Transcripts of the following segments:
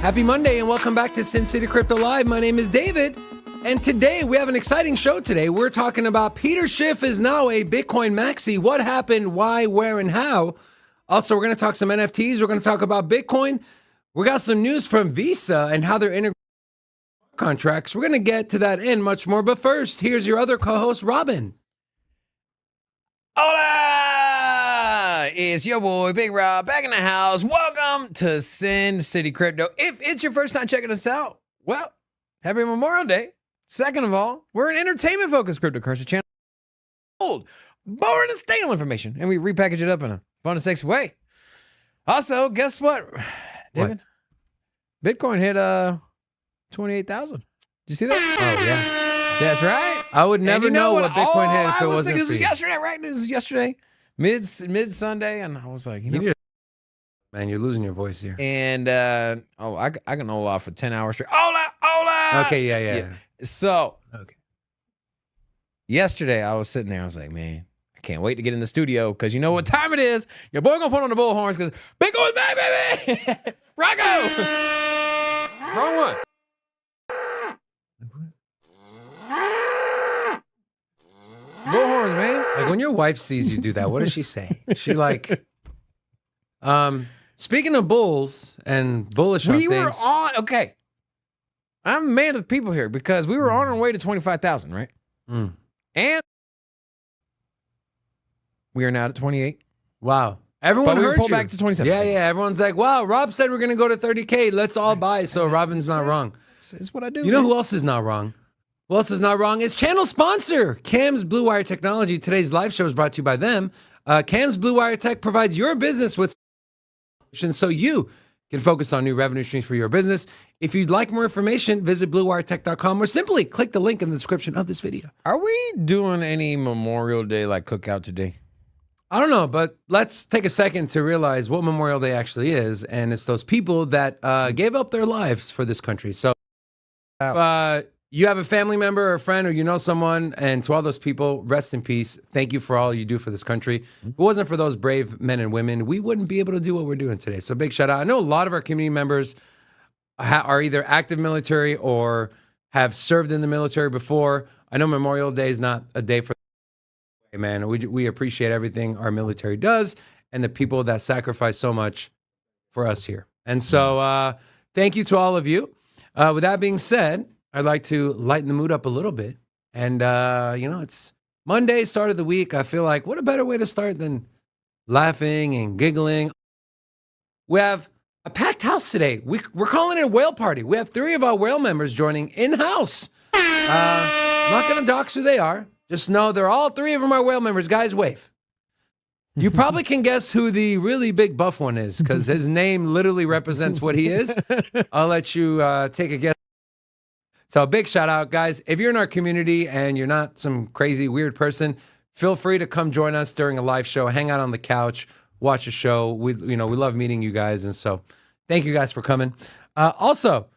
Happy Monday and welcome back to Sin City Crypto Live. My name is David, and today we have an exciting show today. We're talking about Peter Schiff is now a Bitcoin maxi. What happened, why, where, and how? Also, we're going to talk some NFTs. We're going to talk about Bitcoin. We got some news from Visa and how they're integrating contracts. We're going to get to that and much more. But first, here's your other co-host, Robin. Hola! It's your boy, Big Rob, back in the house. Welcome to Sin City Crypto. If it's your first time checking us out, well, happy Memorial Day. Second of all, we're an entertainment-focused cryptocurrency channel. Old, boring, and stale information, and we repackage it up in a fun and sexy way. Also, guess what, David? What? Bitcoin hit 28,000. Did you see that? Oh, yeah. That's right. I would never know what Bitcoin hit if it wasn't thinking, for this was you. yesterday, right? This was yesterday, mid Sunday, and I was like, Man, you're losing your voice here. and I can hold off for 10 hours straight. Hola. Okay, yeah. So Okay. yesterday I was sitting there. I was like, man, I can't wait to get in the studio because you know what time it is. Your boy gonna put on the bull horns because Bitcoin's back, baby. Rocco. Wrong one. Bull horns, man. Like when your wife sees you do that, what does she say? She like, speaking of bulls and bullish on We were things. okay. I'm a man of the people here because we were on our way to 25,000, right? Mm. And we are now at 28. Wow. Everyone But we heard pulled you. back to 27. Yeah. Everyone's like, wow, Rob said we're going to go to 30K. Let's all buy. So Robin's not wrong. It's what I do. You know man. who else is not wrong? Who else is not wrong? Is channel sponsor, Cam's Blue Wire Technology. Today's live show is brought to you by them. Cam's Blue Wire Tech provides your business with solutions so you can focus on new revenue streams for your business. If you'd like more information, visit bluewiretech.com or simply click the link in the description of this video. Are we doing any Memorial Day like cookout today? I don't know, but let's take a second to realize what Memorial Day actually is. And it's those people that gave up their lives for this country. So you have a family member or a friend or you know someone, and to all those people, rest in peace. Thank you for all you do for this country. If it wasn't for those brave men and women, we wouldn't be able to do what we're doing today. So big shout out. I know a lot of our community members are either active military or have served in the military before. I know Memorial Day is not a day for man. We appreciate everything our military does and the people that sacrifice so much for us here. And so thank you to all of you. With that being said, I'd like to lighten the mood up a little bit. And, it's Monday, start of the week. I feel like what a better way to start than laughing and giggling. We have a packed house today. We're calling it a whale party. We have 3 of our whale members joining in-house. I'm not going to dox who they are. Just know they're all 3 of them are whale members. Guys, wave. You probably can guess who the really big buff one is because his name literally represents what he is. I'll let you take a guess. So a big shout out, guys. If you're in our community and you're not some crazy, weird person, feel free to come join us during a live show, hang out on the couch, watch a show. We love meeting you guys. And so thank you guys for coming. Also,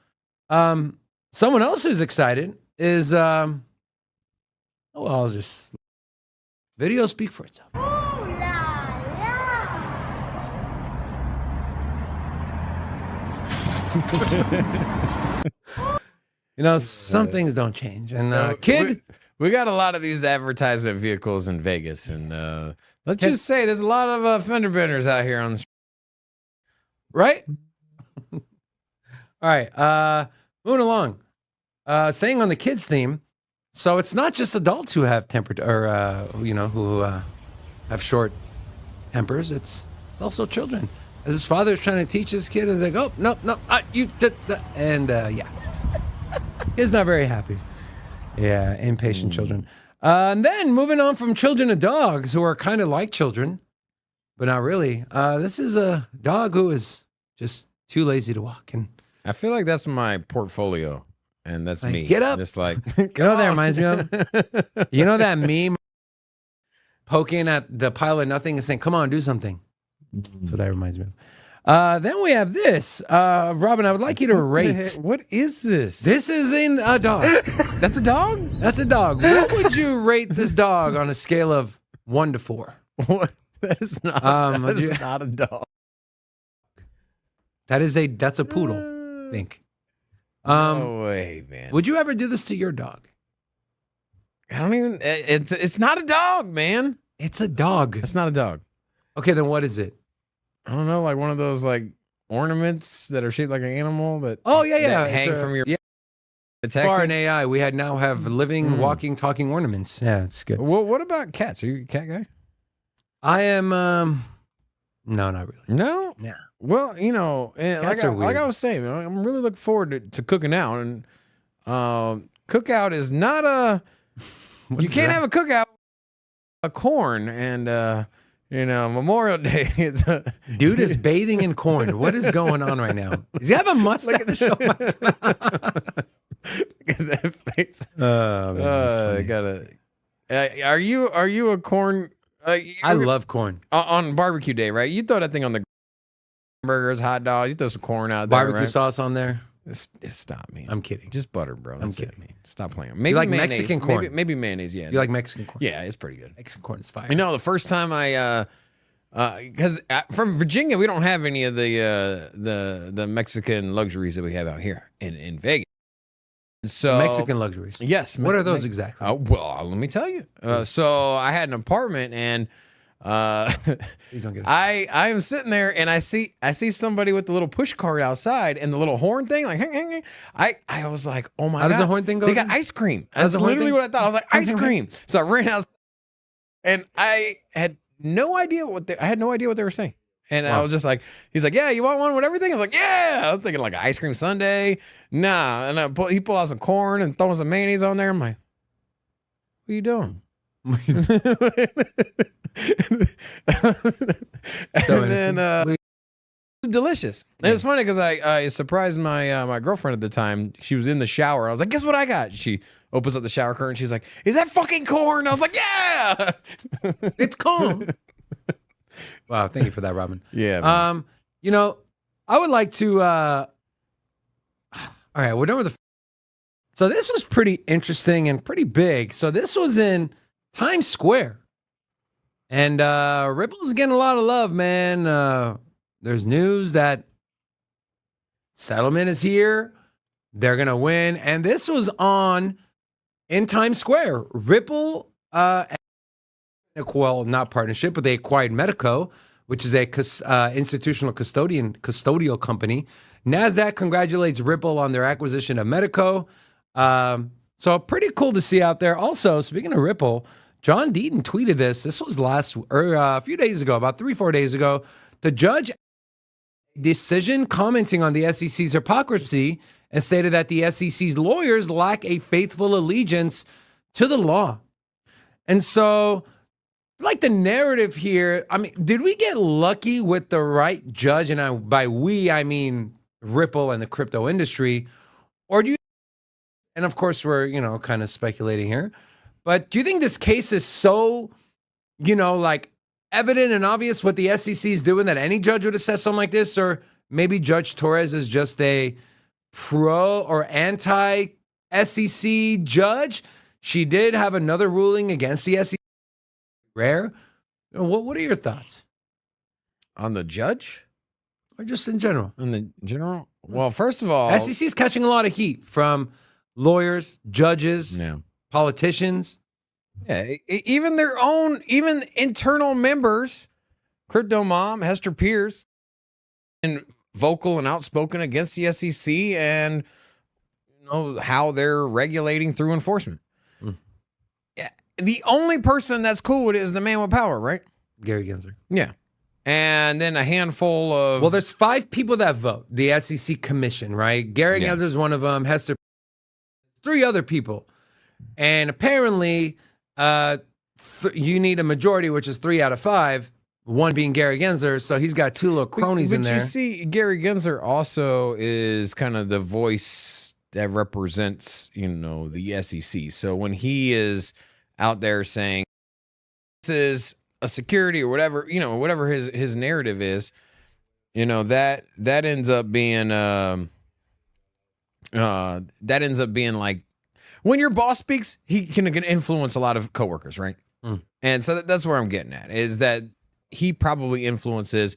someone else who's excited is, I'll just video speak for itself. Some things don't change. And kid, we got a lot of these advertisement vehicles in Vegas, and let's just say there's a lot of fender benders out here on the street. Right? All right. Moving along. Staying on the kids theme. So it's not just adults who have tempered or who have short tempers. It's also children. As his father is trying to teach his kid, and he's like, "Oh no, yeah." He's not very happy. Yeah, impatient children. And then moving on from children to dogs who are kind of like children, but not really. This is a dog who is just too lazy to walk. And I feel like that's my portfolio, and that's like, me. get up. Just like, you know what that reminds me of? You know that meme poking at the pile of nothing and saying, "Come on, do something." That's what that reminds me of. Then we have this. Robin, I would like you to rate. What is this? This is a dog. That's a dog? That's a dog. What would you rate this dog on a scale of 1 to 4? What? That's not, not a dog. That's a poodle. think. No way, man. Would you ever do this to your dog? I don't even. It's not a dog, man. It's a dog. It's not a dog. Okay, then what is it? I don't know, like one of those like ornaments that are shaped like an animal that. Oh yeah, that hang from your. Yeah. Far in AI, we now have living, walking, talking ornaments. Yeah, it's good. Well, what about cats? Are you a cat guy? I am. No, not really. No. Yeah. Well, Cats are weird. like I was saying, I'm really looking forward to cooking out, and cookout is not a. You can't have a cookout, a corn, and Memorial Day. It's a dude is bathing in corn. What is going on right now? Does he have a mustache? Look at that face. Oh, man, that's funny. Are you a corn? I love corn. On barbecue day, right? You throw that thing on the burgers, hot dogs. You throw some corn out there, Barbecue right? sauce on there. Stop, man. I'm kidding. Just butter, bro. That's I'm kidding. it. Stop playing. Maybe You like mayonnaise. Mexican corn? Maybe mayonnaise. Yeah. You like Mexican corn? Yeah, it's pretty good. Mexican corn is fire. The first time because from Virginia, we don't have any of the Mexican luxuries that we have out here in Vegas. So Mexican luxuries. Yes. What are those exactly? Well, let me tell you. So I had an apartment, and Please don't get. I am sitting there, and I see somebody with the little push cart outside and the little horn thing, like I was like, oh my god, How does the horn thing go? They got ice cream. That's the horn literally thing? what I thought. I was like, ice cream. So I ran out, and I had no idea what they were saying. And I was just like, he's like, yeah, you want one with everything? I was like, yeah. I was thinking like an ice cream sundae. Nah. And he pulled out some corn and throwing some mayonnaise on there. I'm like, what are you doing? And then it was delicious. And it's funny because I surprised my girlfriend at the time. She was in the shower. I was like, guess what I got? She opens up the shower curtain. She's like, is that fucking corn? I was like, yeah. It's corn. Wow, thank you for that, Robin. Yeah. I would like to. All right, we're done with the. So this was pretty interesting and pretty big. So this was in Times Square, and Ripple's getting a lot of love, man. There's news that settlement is here. They're gonna win, and this was in Times Square. Ripple. Well, not partnership, but they acquired Medico, which is a institutional custodial company. NASDAQ congratulates Ripple on their acquisition of Medico. So pretty cool to see out there. Also, speaking of Ripple, John Deaton tweeted this. This was a few days ago, about 3-4 days ago. The judge decision commenting on the SEC's hypocrisy and stated that the SEC's lawyers lack a faithful allegiance to the law. And so, like the narrative here, I mean, did we get lucky with the right judge? And by we, I mean Ripple and the crypto industry. Or do you, and of course we're, kind of speculating here, but do you think this case is so, like evident and obvious what the SEC is doing that any judge would assess something like this? Or maybe Judge Torres is just a pro or anti-SEC judge? She did have another ruling against the SEC. Rare. What are your thoughts On the judge? or just in general? In the general? Well, first of all, SEC is catching a lot of heat from lawyers, judges, yeah. politicians. Yeah, even their own, even internal members, Crypto Mom, Hester Pierce, and vocal and outspoken against the SEC and how they're regulating through enforcement. The only person that's cool with it is the man with power, right? Gary Gensler. Yeah. And then a handful of... Well, there's 5 people that vote, the SEC commission, right? Gary Gensler is one of them, Hester, 3 other people. And apparently, you need a majority, which is 3 out of 5, one being Gary Gensler. So he's got 2 little cronies in there. But you see, Gary Gensler also is kind of the voice that represents, the SEC. So when he is out there saying this is a security or whatever, whatever his narrative is, that ends up being like when your boss speaks, he can influence a lot of coworkers, right? And so that's where I'm getting at, is that he probably influences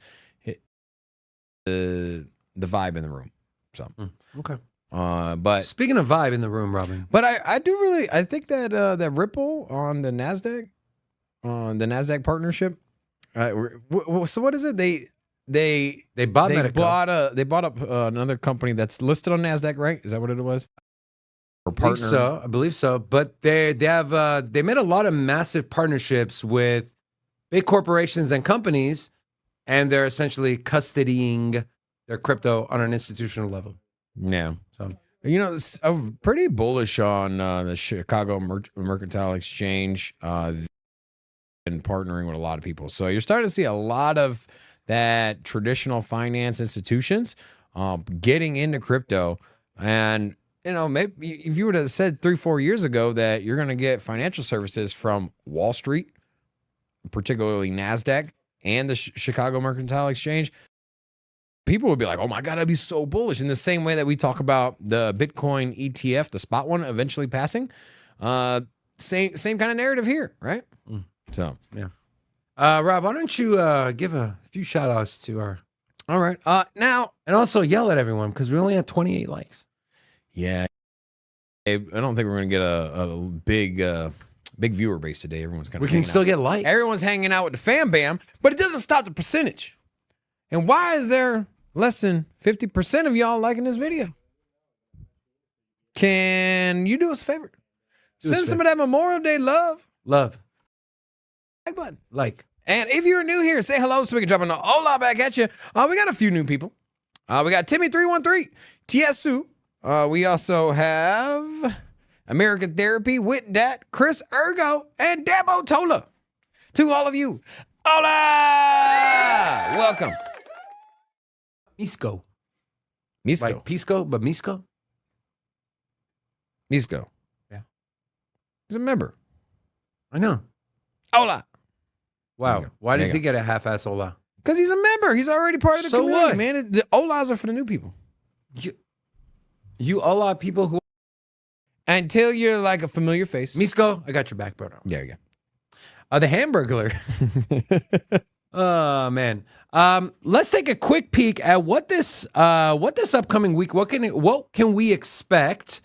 the vibe in the room. So Okay. but Speaking of vibe in the room, Robin. But I think that that Ripple on the Nasdaq partnership. So what is it? They bought Medico. They bought up another company that's listed on Nasdaq, right? Is that what it was? Or partner? I believe so. But they made a lot of massive partnerships with big corporations and companies, and they're essentially custodying their crypto on an institutional level. Yeah. So I'm pretty bullish on the Chicago Mercantile Exchange and partnering with a lot of people. So you're starting to see a lot of that traditional finance institutions getting into crypto. And, maybe if you would have said 3-4 years ago that you're going to get financial services from Wall Street, particularly NASDAQ and the Chicago Mercantile Exchange, people would be like, oh my God, I'd be so bullish. In the same way that we talk about the Bitcoin ETF, the spot one eventually passing. Same kind of narrative here, right? So, yeah. Rob, why don't you give a few shout outs to our. All right. Now. And also yell at everyone because we only had 28 likes. Yeah. I don't think we're going to get a big viewer base today. Everyone's kind of. We can still get likes. Everyone's hanging out with the fam bam, but it doesn't stop the percentage. And why is there less than 50% of y'all liking this video? Can you do us a favor? Send some of that Memorial Day love. Like button. Like. And if you're new here, say hello so we can drop a hola back at you. We got a few new people. We got Timmy313, Tiesu. We also have American Therapy, with that, Chris Ergo, and Dabo Tola. To all of you, hola! Welcome. Misco. Like Pisco, but Misco? Misco. Yeah. He's a member. I know. Hola. Wow. Why does he get a half-ass hola? Because he's a member. He's already part of the community, what? man. The holas are for the new people. You hola people who... Until you're like a familiar face. Misco, I got your back, bro. There you go. The Hamburglar. Oh man. Let's take a quick peek at what this upcoming week. What can we expect?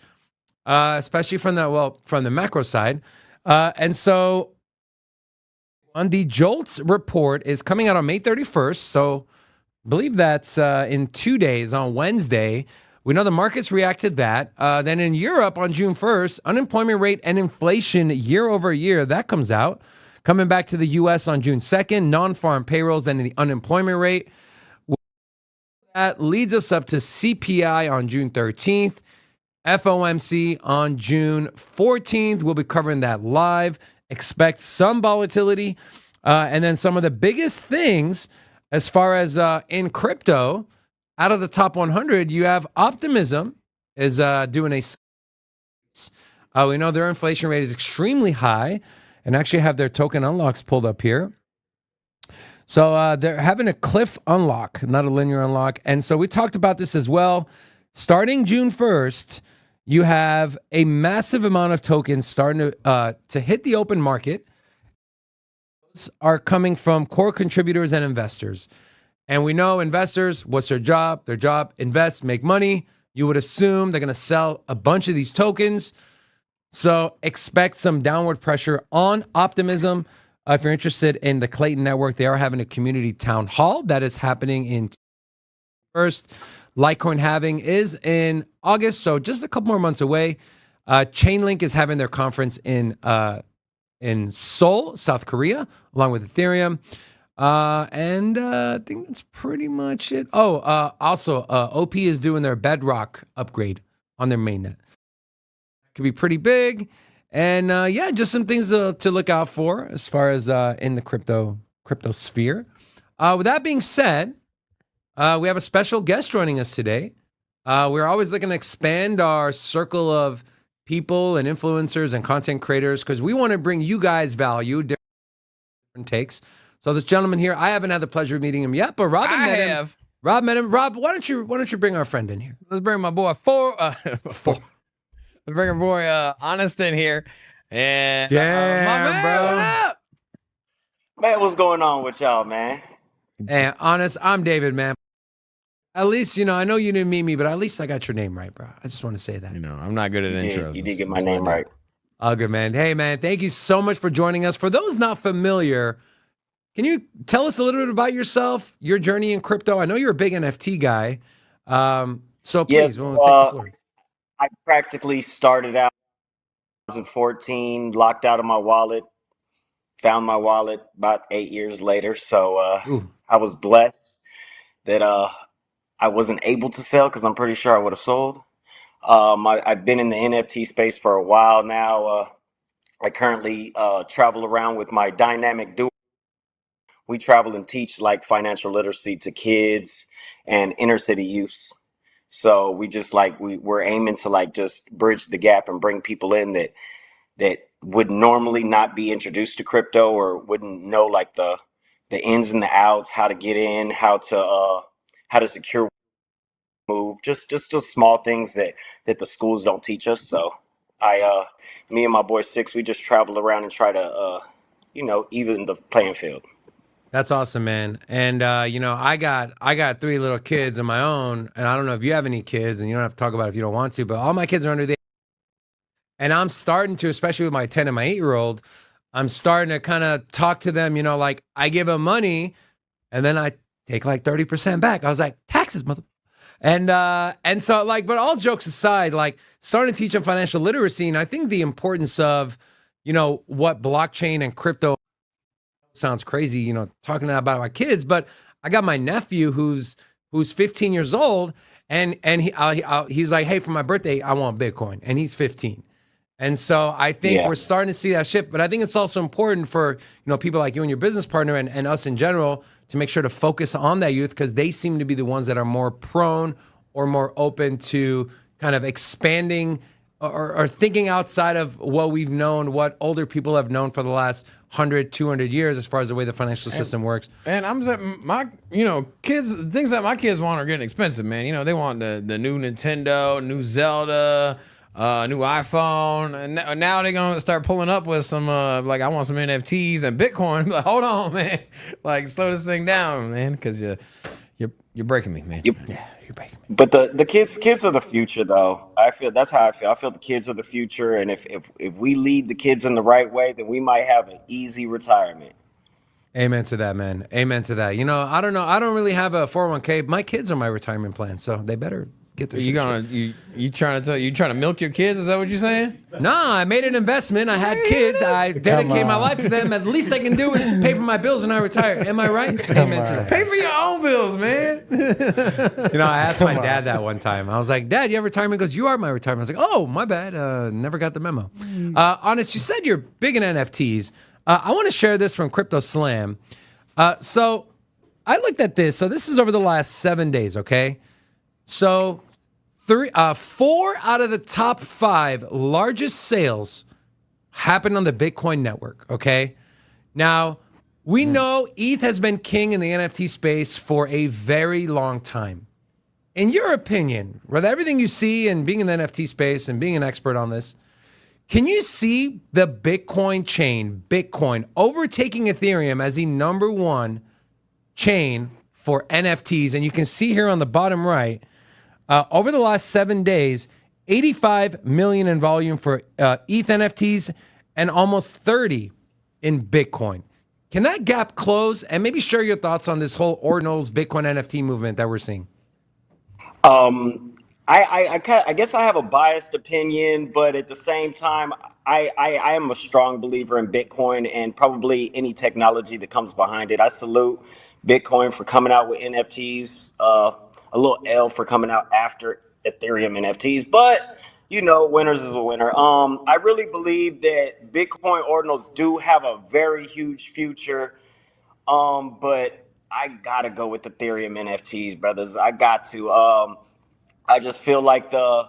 Especially from the macro side. And so on the JOLTS report is coming out on May 31st. So I believe that's in 2 days on Wednesday. We know the markets reacted that. Then in Europe on June 1st, unemployment rate and inflation year over year, that comes out. Coming back to the U.S. on June 2nd, non-farm payrolls and the unemployment rate. That leads us up to CPI on June 13th, FOMC on June 14th. We'll be covering that live. Expect some volatility. And then some of the biggest things as far as in crypto, out of the top 100, you have Optimism is doing a... we know their inflation rate is extremely high and actually have their token unlocks pulled up here. So they're having a cliff unlock, not a linear unlock. And so we talked about this as well. Starting June 1st, you have a massive amount of tokens starting to hit the open market. Those are coming from core contributors and investors. And we know investors, what's their job? Their job, invest, make money. You would assume they're going to sell a bunch of these tokens. So expect some downward pressure on Optimism. If you're interested in the Clayton Network, they are having a community town hall that is happening in first. Litecoin halving is in August, so just a couple more months away. Chainlink is having their conference in Seoul, South Korea, along with Ethereum. And I think that's pretty much it. Also, OP is doing their Bedrock upgrade on their mainnet. Could be pretty big. And just some things to look out for as far as in the crypto sphere. With that being said, we have a special guest joining us today. We're always looking to expand our circle of people and influencers and content creators because we want to bring you guys value, different takes. So this gentleman here, I haven't had the pleasure of meeting him yet, but Rob met him. Rob met him. Rob, why don't you bring our friend in here? Let's bring my boy Let's bring our boy Honest in here. And damn, my man, bro. What up? Man, what's going on with y'all, man? Hey, Honest, I'm David, man. At least, I know you didn't meet me, but at least I got your name right, bro. I just want to say that. I'm not good at intros. You did get my That's what I name do. right. All good, man. Hey, man, thank you so much for joining us. For those not familiar, can you tell us a little bit about yourself, your journey in crypto? I know you're a big NFT guy. So Yes, please, we'll take the floor. I practically started out in 2014, locked out of my wallet, found my wallet about 8 years later. So Ooh, I was blessed that I wasn't able to sell because I'm pretty sure I would have sold. I've been in the NFT space for a while now. I currently travel around with my dynamic duo. We travel and teach like financial literacy to kids and inner city youths. So we just like we're aiming to like just bridge the gap and bring people in that would normally not be introduced to crypto or wouldn't know like the ins and the outs, how to get in, how to secure move, just small things that the schools don't teach us. So me and my boy Six, we just travel around and try to even the playing field. that's awesome, man. And I got three little kids of my own, and I don't know if you have any kids, and you don't have to talk about it if you don't want to, but all my kids are under the and I'm starting to, especially with my 10 and my 8-year-old, I'm starting to kind of talk to them, like I give them money and then I take like 30% back. I was like, taxes, mother. And so like, but all jokes aside, like starting to teach them financial literacy. And I think the importance of, what blockchain and crypto sounds crazy, talking about my kids, but I got my nephew who's 15 years old and he's like, hey, for my birthday, I want Bitcoin. And he's 15. And so I think we're starting to see that shift, but I think it's also important for, people like you and your business partner and us in general to make sure to focus on that youth because they seem to be the ones that are more prone or more open to kind of expanding or thinking outside of what we've known, what older people have known for the last 100, 200 years as far as the way the financial system works. And I'm saying kids, things that my kids want are getting expensive, man. They want the new Nintendo, new Zelda, new iPhone, and now they're gonna start pulling up with some like I want some NFTs and Bitcoin. I'm like, hold on, man, like slow this thing down, man, because you're breaking me, man. Yeah, you're breaking me. But the kids are the future, though. That's how I feel. I feel the kids are the future, and if we lead the kids in the right way, then we might have an easy retirement. Amen to that, man. Amen to that. I don't know. I don't really have a 401k. My kids are my retirement plan, so they better get their. You trying to milk your kids? Is that what you're saying? Nah, I made an investment. I had kids. I dedicate my life to them. At the least I can do is pay for my bills when I retire. Am I right? Amen to that. Pay for your own bills, man. I asked my dad that one time. I was like, Dad, you have retirement? He goes, you are my retirement. I was like, oh, my bad. Never got the memo. Honest, you said you're big in NFTs. I want to share this from Crypto Slam. So I looked at this. So this is over the last 7 days, okay? So 4 out of the top 5 largest sales happened on the Bitcoin network, okay? Now, we know ETH has been king in the NFT space for a very long time. In your opinion, with everything you see and being in the NFT space and being an expert on this, can you see the Bitcoin chain, Bitcoin, overtaking Ethereum as the number 1 chain for NFTs? And you can see here on the bottom right, over the last 7 days, 85 million in volume for ETH NFTs and almost 30 in Bitcoin. Can that gap close? And maybe share your thoughts on this whole Ordinals Bitcoin NFT movement that we're seeing. I guess I have a biased opinion, but at the same time, I am a strong believer in Bitcoin and probably any technology that comes behind it. I salute Bitcoin for coming out with NFTs, a little L for coming out after Ethereum NFTs, but winners is a winner. I really believe that Bitcoin ordinals do have a very huge future. But I gotta go with Ethereum NFTs, brothers. I got to. I just feel like the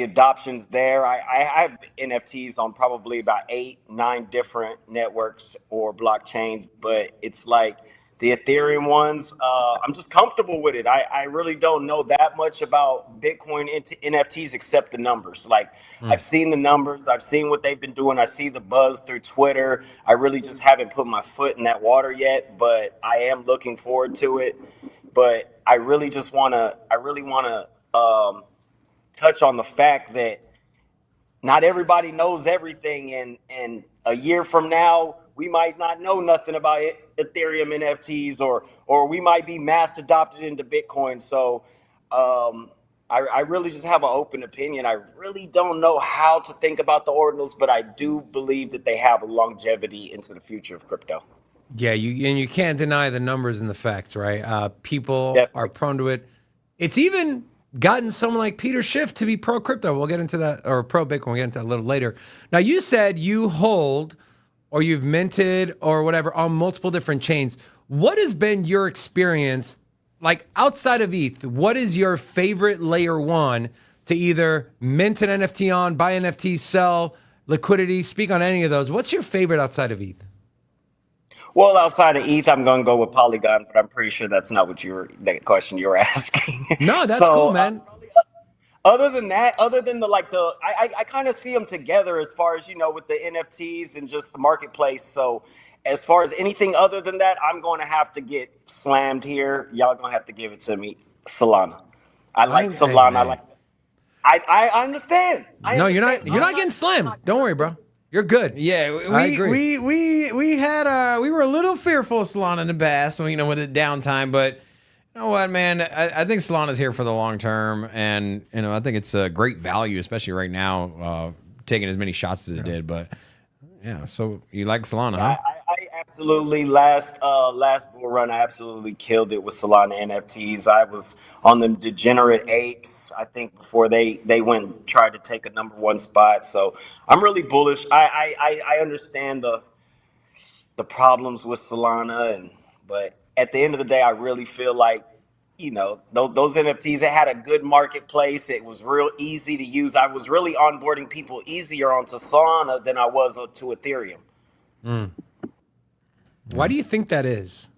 adoption's there. I have NFTs on probably about 8, 9 different networks or blockchains, but it's like the Ethereum ones. I'm just comfortable with it. I really don't know that much about Bitcoin NFTs except the numbers. Like I've seen the numbers, I've seen what they've been doing. I see the buzz through Twitter. I really just haven't put my foot in that water yet, but I am looking forward to it. but I really want to touch on the fact that not everybody knows everything, and a year from now we might not know nothing about Ethereum NFTs, or we might be mass adopted into Bitcoin. So I really just have an open opinion. I really don't know how to think about the ordinals, but I do believe that they have a longevity into the future of crypto. Yeah, you can't deny the numbers and the facts, right? People are Definitely. prone to it. It's even gotten someone like Peter Schiff to be pro crypto. We'll get into that, or pro Bitcoin. We'll get into that a little later. Now, you said you hold or you've minted or whatever on multiple different chains. What has been your experience, like outside of ETH? What is your favorite layer one to either mint an NFT on, buy NFT, sell, liquidity? Speak on any of those. What's your favorite outside of ETH? Well, outside of ETH, I'm going to go with Polygon, but I'm pretty sure that's not that question you were asking. No, that's cool, So, man. other than that, other than I kind of see them together as far as, with the NFTs and just the marketplace. So, as far as anything other than that, I'm going to have to get slammed here. Y'all going to have to give it to me. Solana. I like Hey, Solana. I man. like, I understand. I No, you're understand. not. You're not getting slammed. Don't worry, bro. You're good. Yeah, I agree. we had we were a little fearful of Solana in the past, with the downtime, but you know what, man? I think Solana's here for the long term, and I think it's a great value, especially right now, taking as many shots as it did. But yeah, so you like Solana, huh? I absolutely last bull run. I absolutely killed it with Solana NFTs. I was on the Degenerate Apes, I think, before they went and tried to take a number one spot. So I'm really bullish. I understand the problems with Solana, but at the end of the day, I really feel like those NFTs. It had a good marketplace. It was real easy to use. I was really onboarding people easier onto Solana than I was to Ethereum. Why do you think that is?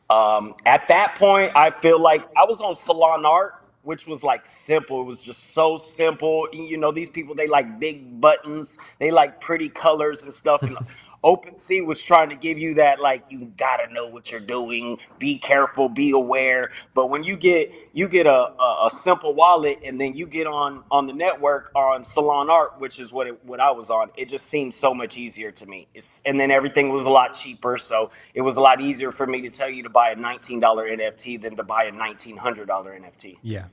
At that point, I feel like I was on Salon Art, which was like simple. It was just so simple. These people, they like big buttons, they like pretty colors and stuff. And OpenSea was trying to give you that, like, you gotta know what you're doing, be careful, be aware. But when you get a simple wallet, and then you get on the network on Salon Art, which is what I was on, it just seemed so much easier to me. And then everything was a lot cheaper, so it was a lot easier for me to tell you to buy a $19 NFT than to buy a $1,900 NFT. Yeah.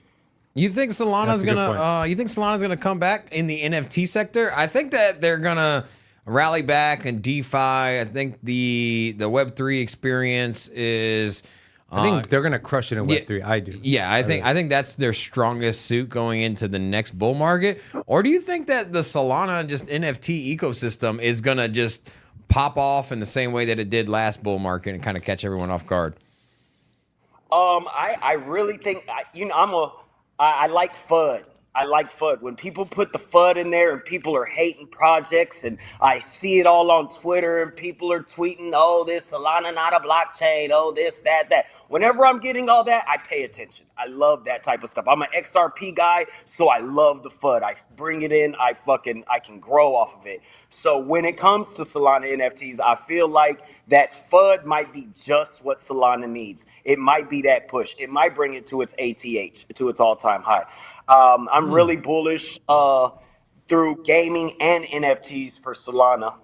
You think That's Solana's a good gonna? You think Solana's gonna come back in the NFT sector? I think that they're gonna rally back in DeFi. I think the Web3 experience is. I think they're gonna crush it in Web3. I do. Yeah, I think that's their strongest suit going into the next bull market. Or do you think that the Solana just NFT ecosystem is gonna just pop off in the same way that it did last bull market and kind of catch everyone off guard? I really think I like FUD. I like FUD. When people put the FUD in there and people are hating projects, and I see it all on Twitter, and people are tweeting, "Oh, this Solana not a blockchain. Oh, this, that." Whenever I'm getting all that, I pay attention. I love that type of stuff. I'm an XRP guy, so I love the FUD. I bring it in. I can grow off of it. So when it comes to Solana NFTs, I feel like that FUD might be just what Solana needs. It might be that push. It might bring it to its ATH, to its all-time high. I'm really bullish through gaming and NFTs for Solana.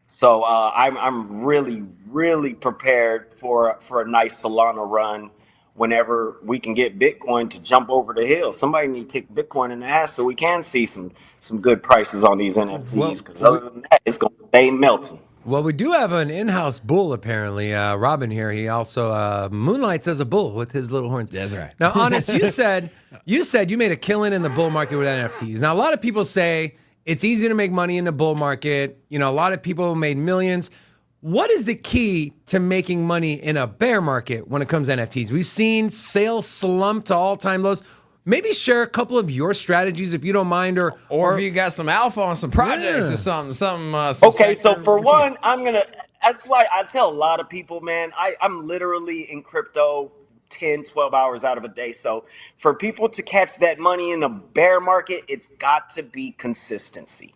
So I'm really prepared for a nice Solana run whenever we can get Bitcoin to jump over the hill. Somebody need to kick Bitcoin in the ass so we can see some good prices on these NFTs. Because other than that, it's going to stay melting. Well, we do have an in-house bull apparently. Robin here. He also moonlights as a bull with his little horns. That's right. Now, Honest, you said you made a killing in the bull market with NFTs. Now, a lot of people say it's easy to make money in the bull market. A lot of people made millions. What is the key to making money in a bear market when it comes to NFTs? We've seen sales slump to all-time lows. Maybe share a couple of your strategies if you don't mind, or Or if you got some alpha on some projects or something. Some Okay, so sector. for one, that's why I tell a lot of people, man, I'm literally in crypto 10, 12 hours out of a day. So for people to catch that money in a bear market, it's got to be consistency.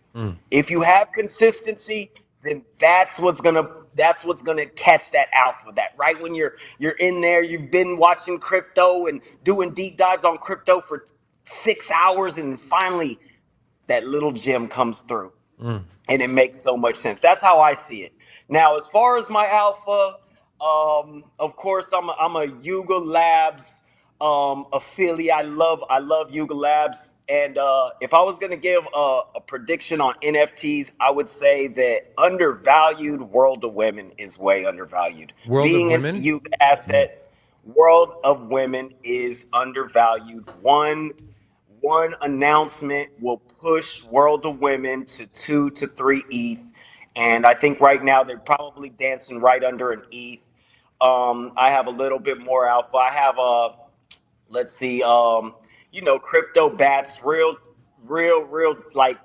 If you have consistency, then that's what's gonna catch that alpha. That right when you're in there, you've been watching crypto and doing deep dives on crypto for 6 hours, and finally that little gem comes through, and it makes so much sense. That's how I see it. Now, as far as my alpha, of course, I'm a Yuga Labs affiliate. I love Yuga Labs, and if I was gonna give a prediction on NFTs, I would say that undervalued World of Women is way undervalued. World of Being a Women. Yuga asset, World of Women is undervalued. One announcement will push World of Women to 2 to 3 ETH, and I think right now they're probably dancing right under an ETH. I have a little bit more alpha. I have let's see, crypto bats, like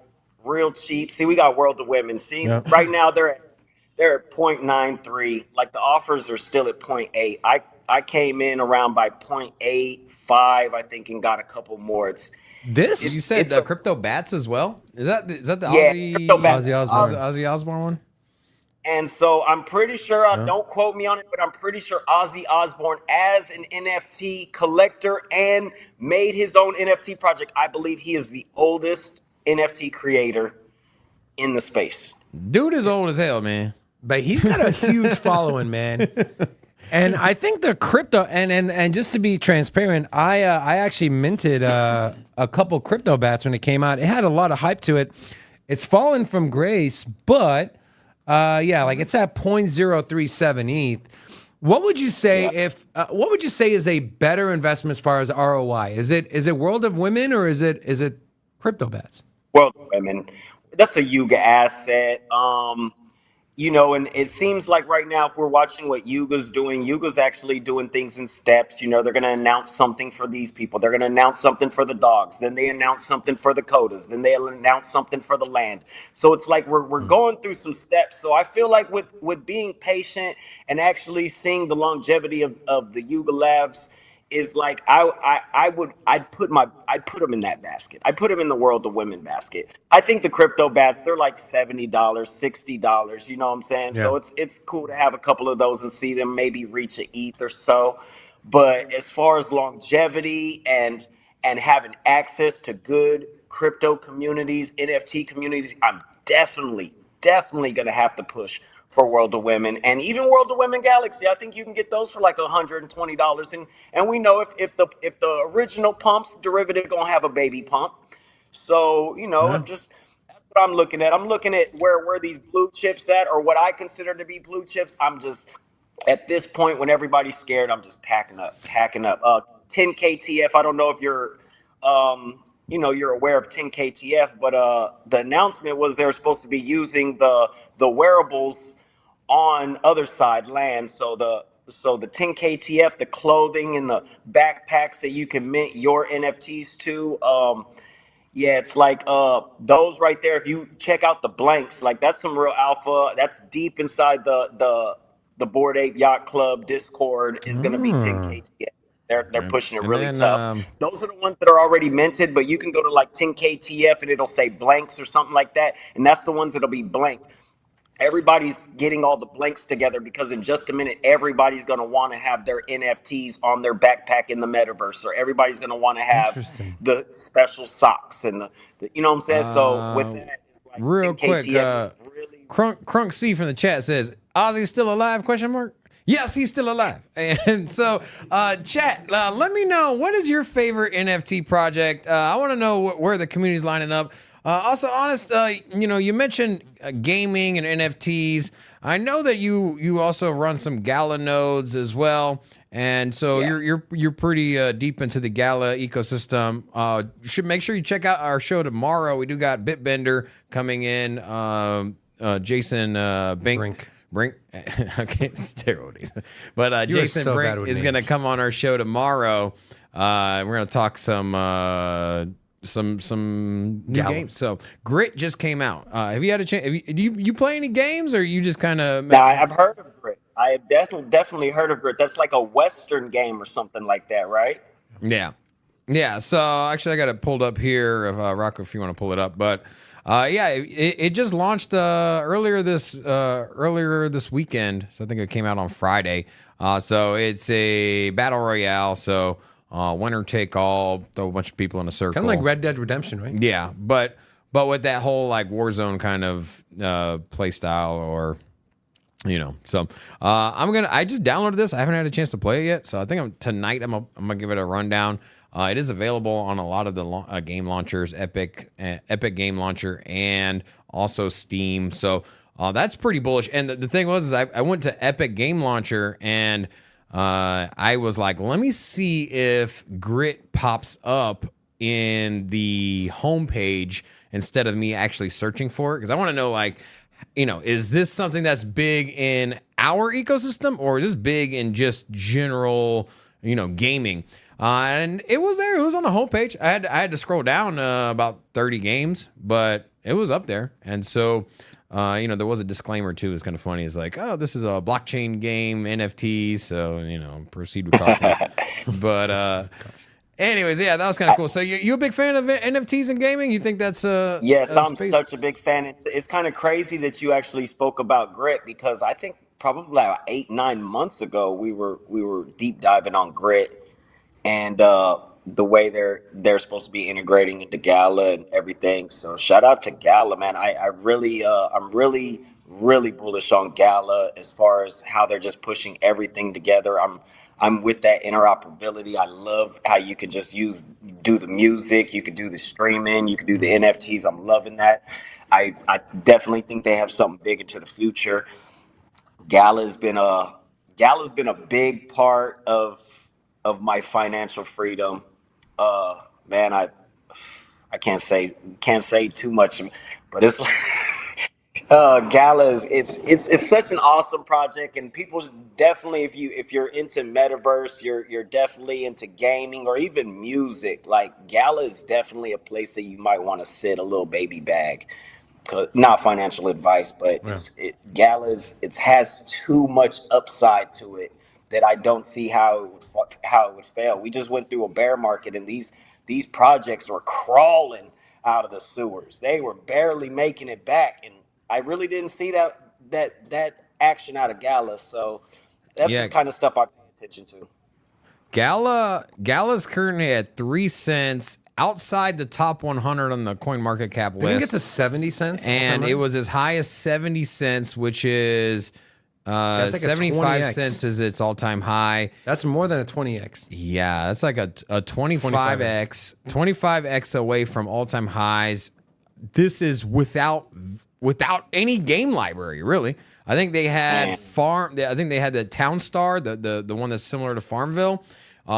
real cheap. See, we got World of Women. See, Yeah. right now they're at 0.93. Like the offers are still at point 0.8. I came in around by 0.85, I think, and got a couple more. This You said It's a crypto bats as well. Is that the Yeah, crypto bats. Ozzy Osbourne. Ozzy Osbourne one? And so I'm pretty sure, Yeah. don't quote me on it, but I'm pretty sure Ozzy Osbourne, as an NFT collector and made his own NFT project, I believe he is the oldest NFT creator in the space. Dude is old as hell, man. But he's got a huge following, man. And I think the crypto and just to be transparent, I actually minted a couple crypto bats when it came out. It had a lot of hype to it. It's fallen from grace, but yeah, like it's at 0.037 ETH. What would you say what would you say is a better investment as far as ROI? Is it World of Women or is it crypto bats? World of Women, that's a Yuga asset. And it seems like right now, if we're watching what Yuga's doing, Yuga's actually doing things in steps. They're going to announce something for these people. They're going to announce something for the dogs. Then they announce something for the codas. Then they'll announce something for the land. So it's like we're going through some steps. So I feel like with being patient and actually seeing the longevity of the Yuga Labs is like I'd put them in that basket. I put them in the World of Women basket. I think the crypto bats, they're like $70, $60. You know what I'm saying? Yeah. So it's cool to have a couple of those and see them maybe reach an ETH or so. But as far as longevity and having access to good crypto communities, NFT communities, I'm definitely going to have to push for World of Women, and even World of Women Galaxy. I think you can get those for like $120, and we know if the original pump's derivative gonna have a baby pump. So Yeah. just that's what I'm looking at. I'm looking at where these blue chips at, or what I consider to be blue chips. I'm just at this point when everybody's scared, I'm just packing up. 10 KTF. I don't know if you're aware of 10 KTF, but the announcement was they're supposed to be using the wearables on other side land. So the 10 KTF, the clothing and the backpacks that you can mint your NFTs to. Yeah, it's like those right there. If you check out the blanks, like that's some real alpha. That's deep inside the Bored Ape Yacht Club Discord is going to be 10 KTF. They're pushing it And really then, tough. Those are the ones that are already minted, but you can go to like 10 KTF and it'll say blanks or something like that, and that's the ones that'll be blank. Everybody's getting all the blanks together because in just a minute, everybody's going to want to have their NFTs on their backpack in the metaverse, or everybody's going to want to have Interesting. the special socks and you know what I'm saying? So with that, it's like Real 10 quick, KTF is really. Crunk C from the chat says, "Ozzy's still alive?" Question mark. Yes, he's still alive. And so, chat, let me know, what is your favorite NFT project? I want to know where the community's lining up. Also, Honest, you mentioned gaming and NFTs. I know that you also run some Gala nodes as well, and so Yeah. you're pretty deep into the Gala ecosystem. You should make sure you check out our show tomorrow. We do got Bitbender coming in. Jason Brink. Okay, it's terrible. But You are Jason so bad Brink with is going to names. come on our show tomorrow. We're going to talk some new Gala. games. So Grit just came out. Have you had a chance? Do you play any games, or you just kind of? Now I've heard of Grit. I have definitely heard of Grit. That's like a Western game or something like that, right? Yeah. Yeah. So actually, I got it pulled up here. Rocco, if you want to pull it up, but Yeah, it just launched earlier this weekend. So I think it came out on Friday. So it's a battle royale. So winner take all. Throw a bunch of people in a circle. Kind of like Red Dead Redemption, right? Yeah, but with that whole like Warzone kind of play style, or so I just downloaded this. I haven't had a chance to play it yet, so I think tonight I'm gonna give it a rundown. It is available on a lot of the game launchers, Epic Game Launcher, and also Steam. So that's pretty bullish. And the thing was, is I went to Epic Game Launcher and I was like, let me see if Grit pops up in the homepage instead of me actually searching for it, because I want to know, like, is this something that's big in our ecosystem, or is this big in just general, gaming? And it was there. It was on the homepage. I had to scroll down about 30 games, but it was up there. And so, there was a disclaimer too. It's kind of funny. It's like, oh, this is a blockchain game, NFTs. So, proceed with caution. But anyways, yeah, that was kind of cool. So you a big fan of NFTs and gaming? You think that's Yes, I'm space? such a big fan. It's kind of crazy that you actually spoke about Grit, because I think probably like 8-9 months ago we were deep diving on Grit, and the way they're supposed to be integrating into Gala and everything. So shout out to Gala, man. I really I'm really bullish on Gala as far as how they're just pushing everything together. I'm with that interoperability. I love how you can just do the music, you could do the streaming, you could do the NFTs. I'm loving that. I definitely think they have something big into the future. Gala's been a Gala's been a big part of my financial freedom. Man, I can't say too much, but it's like Gala's it's such an awesome project, and people definitely, if you're into metaverse, you're definitely into gaming or even music. Like, Gala is definitely a place that you might want to sit a little baby bag. Not financial advice, but Yeah. Gala's it has too much upside to it that I don't see how it would fail. We just went through a bear market, and these projects were crawling out of the sewers. They were barely making it back, and I really didn't see that action out of Gala. So that's Yeah, the kind of stuff I pay attention to. Gala's currently at 3 cents outside the top 100 on the coin market cap Did it get list, to 70 cents? and it was as high as 70 cents, which is That's like a 75 20x. cents is its all-time high. That's more than a 20x. Yeah, that's like a 25x away from all-time highs. This is without any game library, really. I think they had I think they had the Town Star, the one that's similar to Farmville.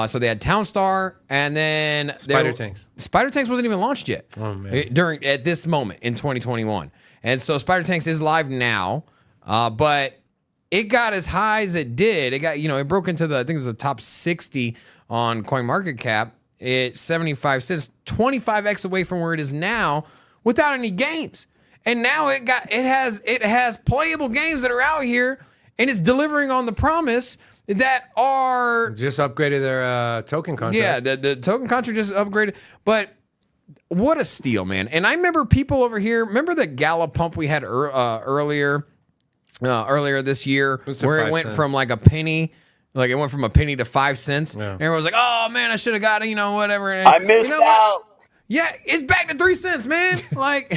So they had Town Star, and then Spider Tanks. Spider Tanks wasn't even launched yet. Oh, man. At this moment in 2021, and so Spider Tanks is live now, but it got as high as it did. It got, it broke into I think it was the top 60 on CoinMarketCap. It's 75 cents, 25x away from where it is now without any games. And now it has playable games that are out here, and it's delivering on the promise that are Just upgraded their token contract. yeah, the token contract just upgraded. But what a steal, man. And I remember people over here, remember the Gala pump we had earlier this year, was to where it 5 went cents. from like a penny. Like, it went from a penny to 5 cents. Yeah. Everyone was like, "Oh man, I should have got it." Whatever. And I missed you know what? out. Yeah, it's back to 3 cents, man. Like,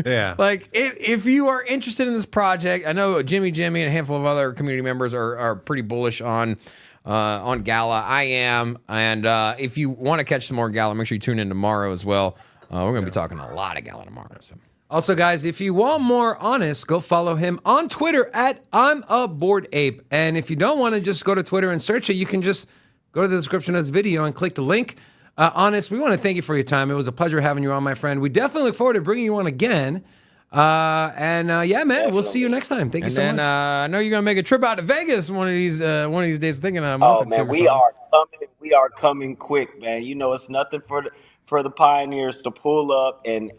Yeah. like if you are interested in this project, I know Jimmy and a handful of other community members are pretty bullish on Gala. I am, and if you want to catch some more Gala, make sure you tune in tomorrow as well. We're going to be talking a lot of Gala tomorrow. So. Also, guys, if you want more Honest, go follow him on Twitter at I'm a Bored Ape. And if you don't want to just go to Twitter and search it, you can just go to the description of this video and click the link. Honest, we want to thank you for your time. It was a pleasure having you on, my friend. We definitely look forward to bringing you on again. Yeah, man, we'll see you next time. Thank you so much. I know you're gonna make a trip out to Vegas one of these days. Thinking a month Oh or two. man, or we something. are coming. We are coming quick, man. It's nothing for the pioneers to pull up and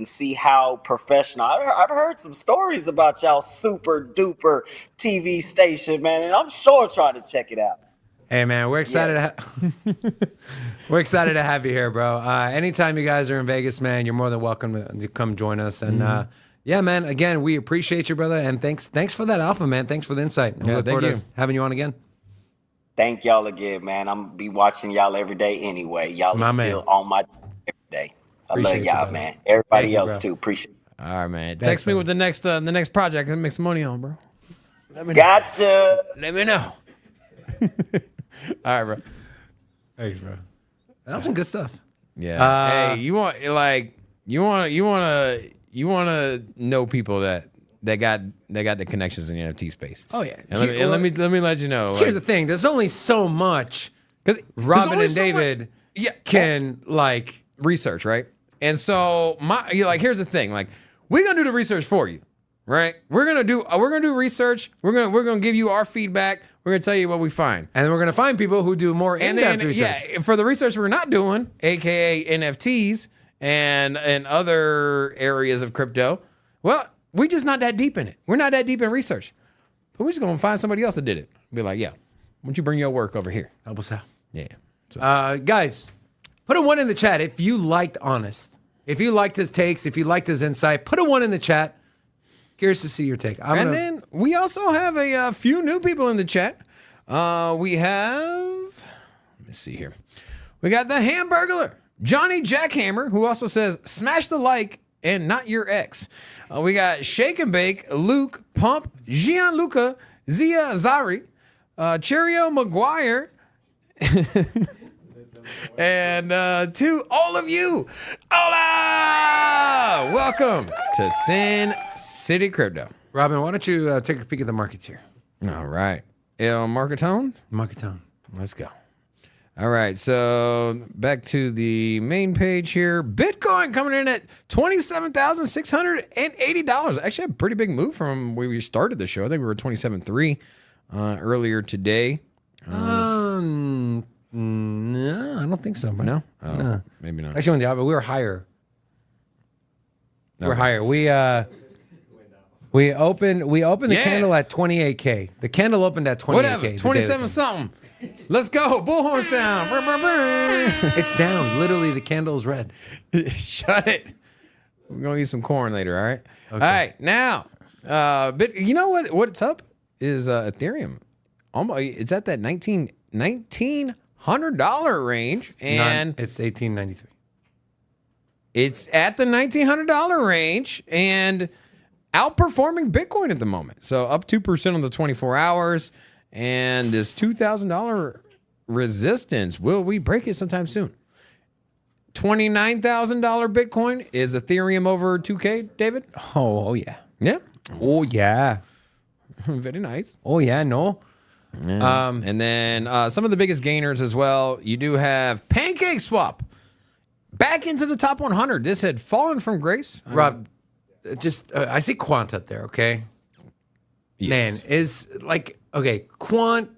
see how professional. I've heard some stories about y'all super duper TV station, man, and I'm sure trying to check it out. Hey man, we're excited. We're excited to have you here, bro. Anytime you guys are in Vegas, man, you're more than welcome to come join us. And yeah, man, again, we appreciate you, brother. And thanks for that alpha, man. Thanks for the insight. And we look forward to having you on again. Thank y'all again, man. I'm be watching y'all every day anyway. Y'all are still on my every day. I love y'all, man. Everybody else too. Appreciate it. All right, man. Text me with the next project and make some money on, bro. Gotcha. Let me know. All right, bro. Thanks, bro. That's some good stuff. Yeah. Hey, you want to know people that got the connections in the NFT space. Oh yeah. And let me let you know. Here's the thing. There's only so much because Robin and David can like research, right? And so here's the thing. Like, we're gonna do the research for you, right? We're gonna do research. We're gonna give you our feedback. We're gonna tell you what we find, and then we're gonna find people who do more in-depth research. Yeah, for the research we're not doing, aka NFTs and other areas of crypto. Well, we're just not that deep in it. We're not that deep in research. But we're just gonna find somebody else that did it. Be like, yeah, why don't you bring your work over here? Help us out. Yeah. So. Guys, put a 1 in the chat if you liked Honest. If you liked his takes, if you liked his insight, put a 1 in the chat. Curious to see your take. Then we also have a few new people in the chat. We have, let me see here. We got the Hamburglar, Johnny Jackhammer, who also says, smash the like and not your ex. We got Shake and Bake, Luke, Pump, Gianluca, Zia Zari, Cheerio McGuire, and to all of you, hola! Welcome to Sin City Crypto. Robin, why don't you take a peek at the markets here? All right. Marketone? Marketone. Let's go. All right. So back to the main page here. Bitcoin coming in at $27,680. Actually, a pretty big move from where we started the show. I think we were 27.3 earlier today. No, I don't think so, bro. No? Oh, no. Maybe not. Actually, but we were higher. Okay. We're higher. We opened the candle at 28K. The candle opened at 28K. Whatever, 27 something. Let's go. Bullhorn sound. It's down. Literally, the candle's red. Shut it. We're going to eat some corn later, all right? Okay. All right, now, you know what's up is Ethereum. Almost, it's at that $1,900 range. And it's $1,893. It's at the $1,900 range and outperforming Bitcoin at the moment. So up 2% on the 24 hours. And this $2,000 resistance, will we break it sometime soon? $29,000 Bitcoin. Is Ethereum over 2K, David? Oh yeah. Yeah. Oh yeah. Very nice. Oh yeah, no. Yeah. And then some of the biggest gainers as well. You do have Pancake Swap back into the top 100. This had fallen from grace. Rob, I see Quant up there, okay? Yes. Man, is like, okay, Quant,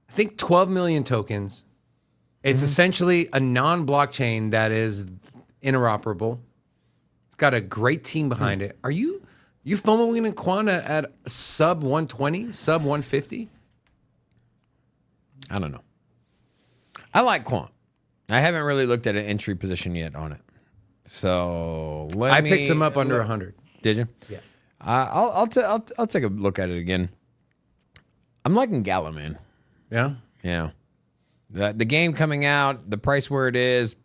I think 12 million tokens. It's essentially a non-blockchain that is interoperable. It's got a great team behind it. Are you FOMOing in Quant at sub 120, sub 150? I don't know. I like Quant. I haven't really looked at an entry position yet on it. So I picked some up under 100. Did you? Yeah. I'll take a look at it again. I'm liking Gala, man. Yeah? Yeah. The game coming out, the price where it is.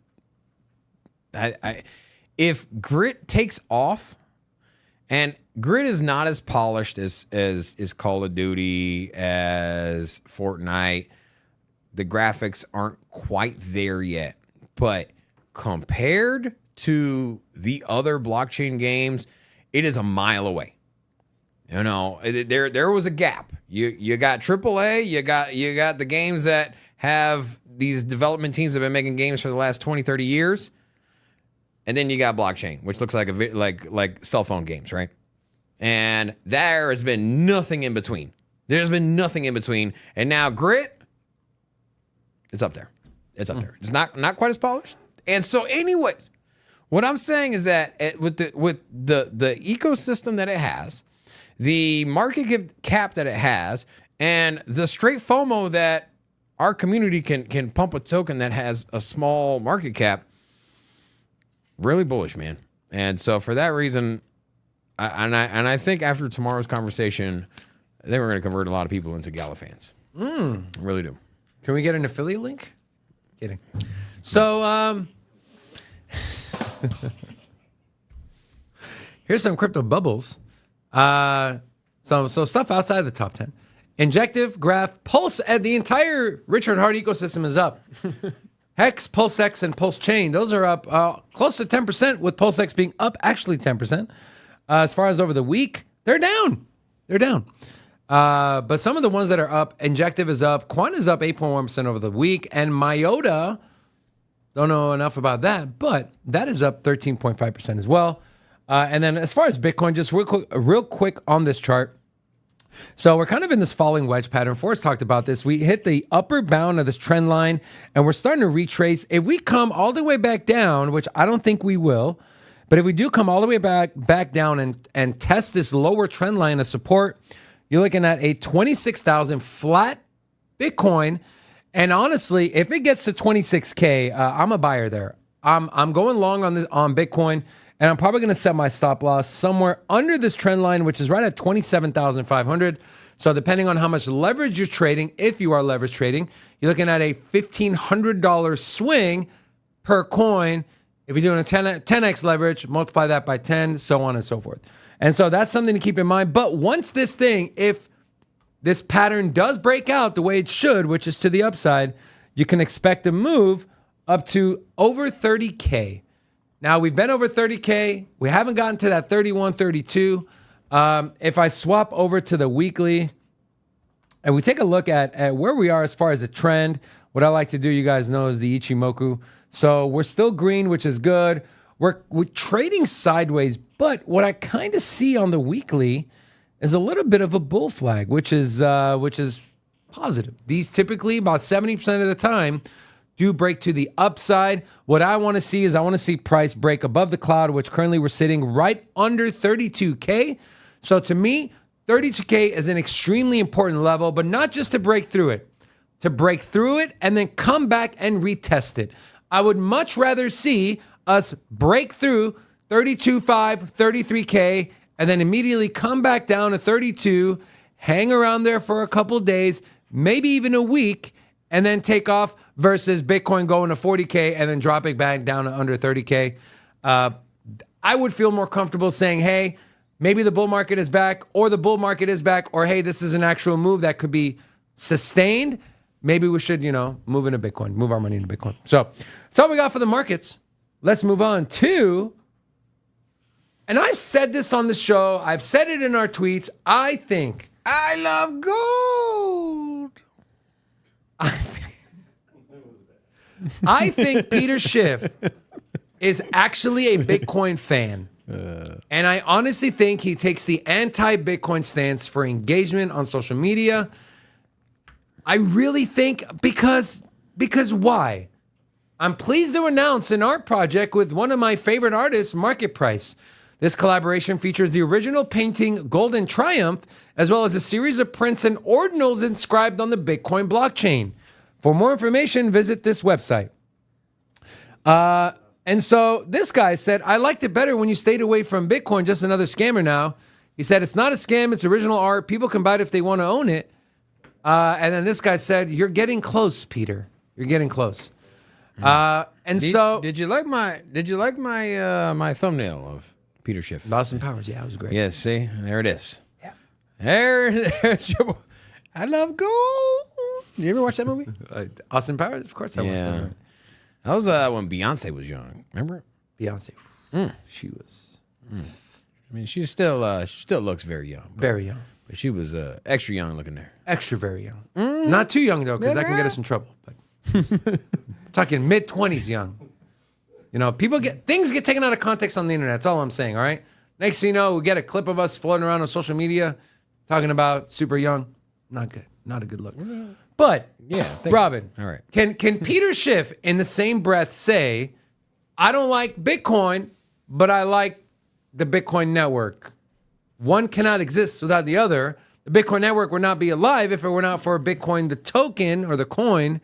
If Grit takes off, and Grit is not as polished as Call of Duty, as Fortnite. The graphics aren't quite there yet. But compared to the other blockchain games, it is a mile away. You know, there was a gap. You got AAA, you got the games that have these development teams that have been making games for the last 20, 30 years. And then you got blockchain, which looks like like cell phone games, right? And there has been nothing in between. There's been nothing in between. And now Grit, it's up there. It's up there. It's not quite as polished. And so anyways, what I'm saying is that with the ecosystem that it has, the market cap that it has, and the straight FOMO that our community can pump a token that has a small market cap, really bullish, man. And so for that reason, I think after tomorrow's conversation, I think we're going to convert a lot of people into Gala fans. I really do. Can we get an affiliate link? Kidding. So, here's some crypto bubbles. So stuff outside the top 10. Injective, Graph, Pulse, and the entire Richard Hart ecosystem is up. Hex, PulseX, and Pulse Chain, those are up close to 10%, with PulseX being up actually 10%. As far as over the week, they're down. They're down. But some of the ones that are up, Injective is up, Quant is up 8.1% over the week, and Myota, don't know enough about that, but that is up 13.5% as well. And then as far as Bitcoin, just real quick on this chart. So we're kind of in this falling wedge pattern. Forrest talked about this. We hit the upper bound of this trend line, and we're starting to retrace. If we come all the way back down, which I don't think we will, but if we do come all the way back down and test this lower trend line of support, you're looking at a 26,000 flat Bitcoin. And honestly, if it gets to 26K, I'm a buyer there. I'm going long on Bitcoin. And I'm probably going to set my stop loss somewhere under this trend line, which is right at 27,500. So depending on how much leverage you're trading, if you are leverage trading, you're looking at a $1,500 swing per coin. If you're doing a 10x leverage, multiply that by 10, so on and so forth. And so that's something to keep in mind. But once this thing, if this pattern does break out the way it should, which is to the upside, you can expect a move up to over 30K. Now, we've been over 30K. We haven't gotten to that 31, 32. If I swap over to the weekly and we take a look at where we are as far as a trend, what I like to do, you guys know, is the Ichimoku. So we're still green, which is good. We're trading sideways, but what I kind of see on the weekly is a little bit of a bull flag, which is positive. These typically, about 70% of the time, do break to the upside. What I want to see is I want to see price break above the cloud, which currently we're sitting right under 32K. So to me, 32K is an extremely important level, but not just to break through it, and then come back and retest it. I would much rather see us break through 32.5, 33K, and then immediately come back down to 32, hang around there for a couple of days, maybe even a week, and then take off, versus Bitcoin going to 40K and then dropping back down to under 30K. I would feel more comfortable saying, hey, maybe the bull market is back, or the bull market is back, or hey, this is an actual move that could be sustained. Maybe we should, move into Bitcoin, move our money into Bitcoin. So that's all we got for the markets. Let's move on to, and I've said this on the show, I've said it in our tweets, I think I love gold. I think Peter Schiff is actually a Bitcoin fan. And I honestly think he takes the anti-Bitcoin stance for engagement on social media. I really think because why? I'm pleased to announce an art project with one of my favorite artists, Market Price. This collaboration features the original painting Golden Triumph, as well as a series of prints and ordinals inscribed on the Bitcoin blockchain. For more information, visit this website. And so this guy said, I liked it better when you stayed away from Bitcoin, just another scammer now. He said, it's not a scam, it's original art. People can buy it if they want to own it. And then this guy said, you're getting close, Peter. You're getting close. Did you like my my thumbnail of Peter Schiff? Austin Powers, yeah, it was great. Yes, see, there it is. Yeah, there's your. I love gold. You ever watch that movie? Austin Powers, of course I watched that movie. That was when Beyonce was young. Remember? Beyonce, she was. I mean, she still looks very young. Very young. But she was extra young looking there. Extra very young. Not too young though, because that can get us in trouble. But talking mid-20s young. Things get taken out of context on the internet. That's all I'm saying, all right? Next thing you know, we get a clip of us floating around on social media talking about super young. Not good. Not a good look. But, Robin, all right. Can Peter Schiff in the same breath say, I don't like Bitcoin, but I like the Bitcoin network? One cannot exist without the other. The Bitcoin network would not be alive if it were not for Bitcoin, the token or the coin.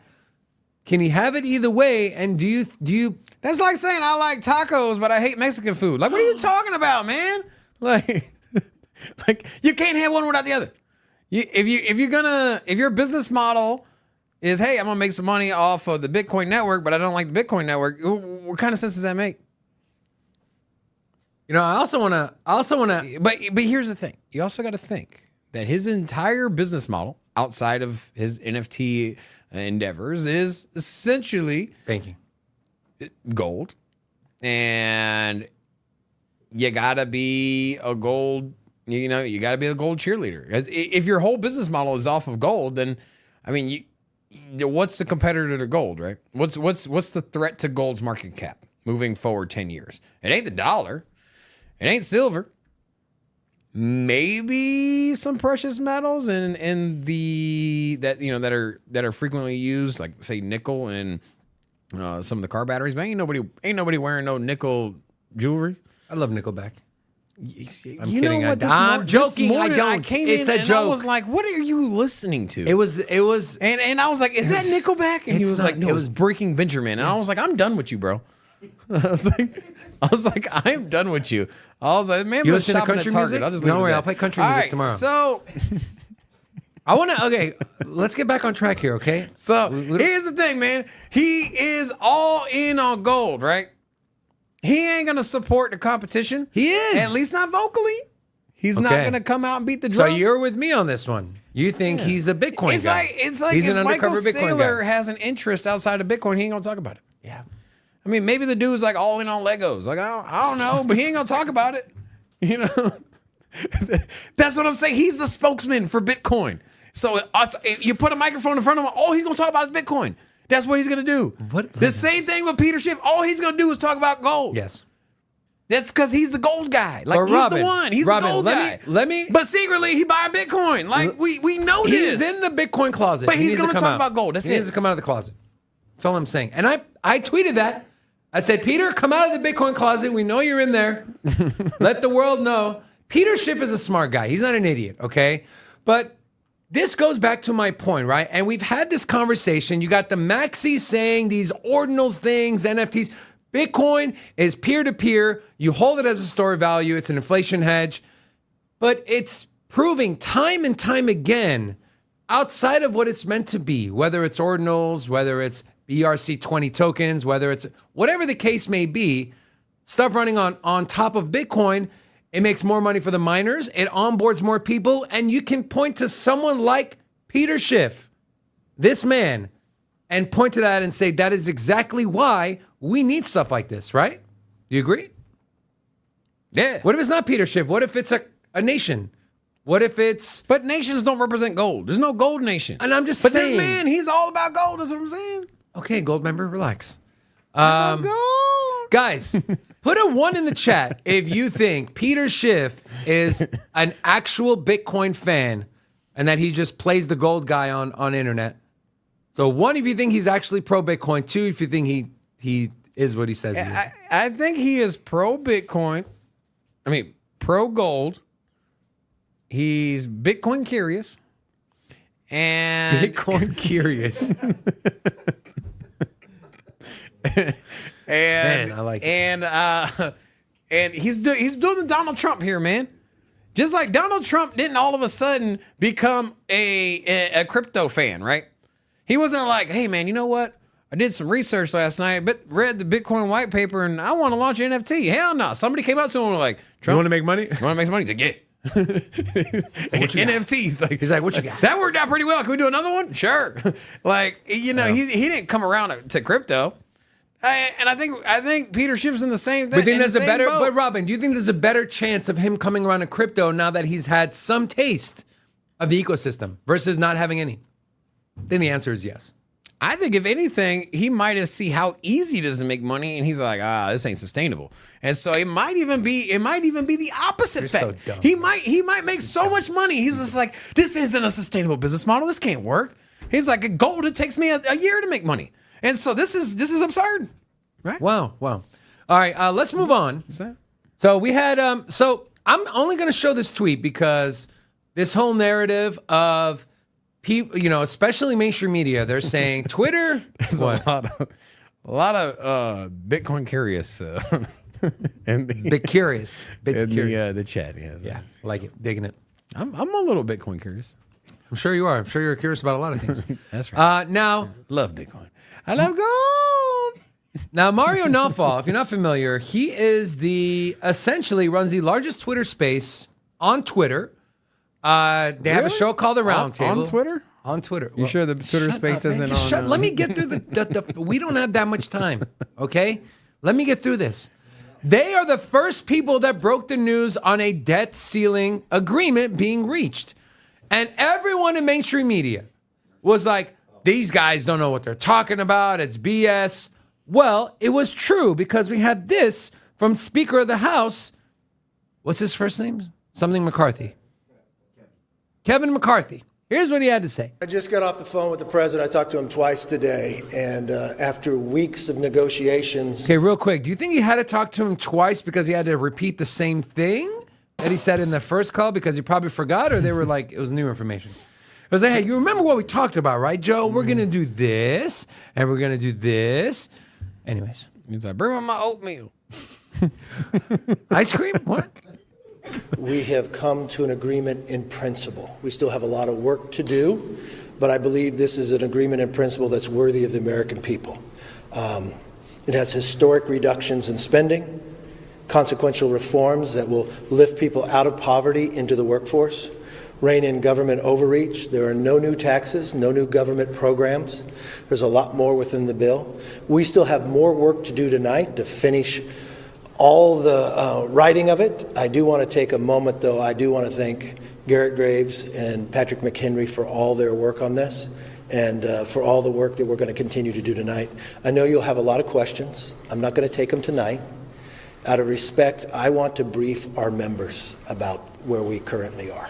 Can he have it either way? And do you? That's like saying I like tacos, but I hate Mexican food. Like, what are you talking about, man? Like, like you can't have one without the other. If your business model is, hey, I'm gonna make some money off of the Bitcoin network, but I don't like the Bitcoin network, what kind of sense does that make? You know, I also want to. But here's the thing: you also got to think that his entire business model outside of his NFT endeavors is essentially banking, gold, and you gotta be a gold. You know, you gotta be a gold cheerleader. If your whole business model is off of gold, then I mean, what's the competitor to gold, right? What's the threat to gold's market cap moving forward 10 years? It ain't the dollar. It ain't silver. Maybe some precious metals and the that are frequently used, like say nickel and some of the car batteries. Man, ain't nobody wearing no nickel jewelry. I love Nickelback. I'm kidding. Know what? I'm joking. I don't. I came It's in a and joke. I was like, "What are you listening to?" It was, and I was like, "Is that Nickelback?" And he it's was not- like, "No, it it was- was Breaking Benjamin." And I was like, "I'm done with you, bro." I was like, "I'm done with you." I was like, "Man, You I'm listen to shopping country at Target. music? I'll just Don't leave it worry, at I'll that." play country All music right, tomorrow. So, I want to. Okay, let's get back on track here. Okay. here's the thing, man. He is all in on gold, right? He ain't gonna support the competition. He is. At least not vocally. He's not Okay. gonna come out and beat the So drum. you're with me on this one. You think he's a Bitcoin It's guy? like he's if an Michael undercover Bitcoin Saylor guy. has an interest outside of Bitcoin, he ain't gonna talk about it. Yeah. I mean, maybe the dude's like all in on Legos. Like, I don't know, but he ain't gonna talk about it. You know? That's what I'm saying. He's the spokesman for Bitcoin. So you put a microphone in front of him, all he's gonna talk about is Bitcoin. That's what he's gonna do. What? The same thing with Peter Schiff. All he's gonna do is talk about gold. Yes. That's because he's the gold guy. Like, But he's Robin, the one. He's Robin, the gold guy. let me- But secretly, he buying Bitcoin. Like, we know He's this. in the Bitcoin closet. But He he's needs to gonna come talk out. about gold. That's he needs it. to come out of the closet. That's all I'm saying. And I tweeted that. I said, Peter, come out of the Bitcoin closet. We know you're in there. Let the world know. Peter Schiff is a smart guy. He's not an idiot, okay? But this goes back to my point, right? And we've had this conversation. You got the maxis saying these ordinals things, NFTs. Bitcoin is peer-to-peer. You hold it as a store of value. It's an inflation hedge. But it's proving time and time again outside of what it's meant to be, whether it's ordinals, whether it's BRC20 tokens, whether it's whatever the case may be, stuff running on top of Bitcoin, it makes more money for the miners, it onboards more people, and you can point to someone like Peter Schiff, this man, and point to that and say that is exactly why we need stuff like this, right? You agree? Yeah. What if it's not Peter Schiff? What if it's a nation? What if it's... But nations don't represent gold. There's no gold nation. And I'm just but saying... this man, he's all about gold. That's what I'm saying. Okay, gold member, relax. Gold. Guys, put a 1 in the chat if you think Peter Schiff is an actual Bitcoin fan and that he just plays the gold guy on internet. So 1 if you think he's actually pro Bitcoin, 2 if you think he is what he says he is. I think he is pro Bitcoin. I mean, pro gold. He's Bitcoin curious. And Bitcoin curious. And Man, I like it. And he's doing the Donald Trump here, man. Just like Donald Trump didn't all of a sudden become a crypto fan, right? He wasn't like, hey man, you know what? I did some research last night, but read the Bitcoin white paper, and I want to launch an NFT. Hell no! Somebody came up to him and was like, Trump, You want to make money? you want to make some money? He's like, yeah. NFTs. Like, He's like, what you got? that worked out pretty well. Can we do another one? Sure. Like, you know, he didn't come around to crypto. And I think Peter Schiff's in the same thing. We think there's a better, boat. but Robin, do you think there's a better chance of him coming around to crypto now that he's had some taste of the ecosystem versus not having any? Then the answer is yes. I think if anything, he might have see how easy it is to make money, and he's like, this ain't sustainable. And so it might even be the opposite You're effect. so dumb. He might make so much money. He's just like, this isn't a sustainable business model. This can't work. He's like, gold, it takes me a year to make money. And so this is absurd. Right? Wow. All right, let's move on. What's that? So we had so I'm only going to show this tweet because this whole narrative of people, especially mainstream media, they're saying Twitter. There's a lot of Bitcoin curious and Bit curious. the chat. Yeah, like it, digging it. I'm a little Bitcoin curious. I'm sure you are. I'm sure you're curious about a lot of things. That's right. Now, Love Bitcoin. I love gold. Now, Mario Nawfal, if you're not familiar, he is essentially runs the largest Twitter space on Twitter. They have a Really? show called The Roundtable. On Twitter? On Twitter. You sure the Twitter space isn't on? Let me get through the we don't have that much time, okay? Let me get through this. They are the first people that broke the news on a debt ceiling agreement being reached. And everyone in mainstream media was like, these guys don't know what they're talking about. It's BS. Well, it was true because we had this from Speaker of the House. What's his first name? Something McCarthy. Kevin McCarthy. Here's what he had to say. I just got off the phone with the president. I talked to him twice today. And after weeks of negotiations. Okay, real quick. Do you think he had to talk to him twice because he had to repeat the same thing that he said in the first call because he probably forgot, or they were like, it was new information? It was like, hey, you remember what we talked about, right, Joe? We're going to do this, and we're going to do this. Anyways. He's like, bring me my oatmeal. Ice cream? What? We have come to an agreement in principle. We still have a lot of work to do, but I believe this is an agreement in principle that's worthy of the American people. It has historic reductions in spending, consequential reforms that will lift people out of poverty into the workforce, rein in government overreach. There are no new taxes, no new government programs. There's a lot more within the bill. We still have more work to do tonight to finish all the writing of it. I do want to take a moment, though. I do want to thank Garrett Graves and Patrick McHenry for all their work on this and for all the work that we're going to continue to do tonight. I know you'll have a lot of questions. I'm not going to take them tonight. Out of respect, I want to brief our members about where we currently are.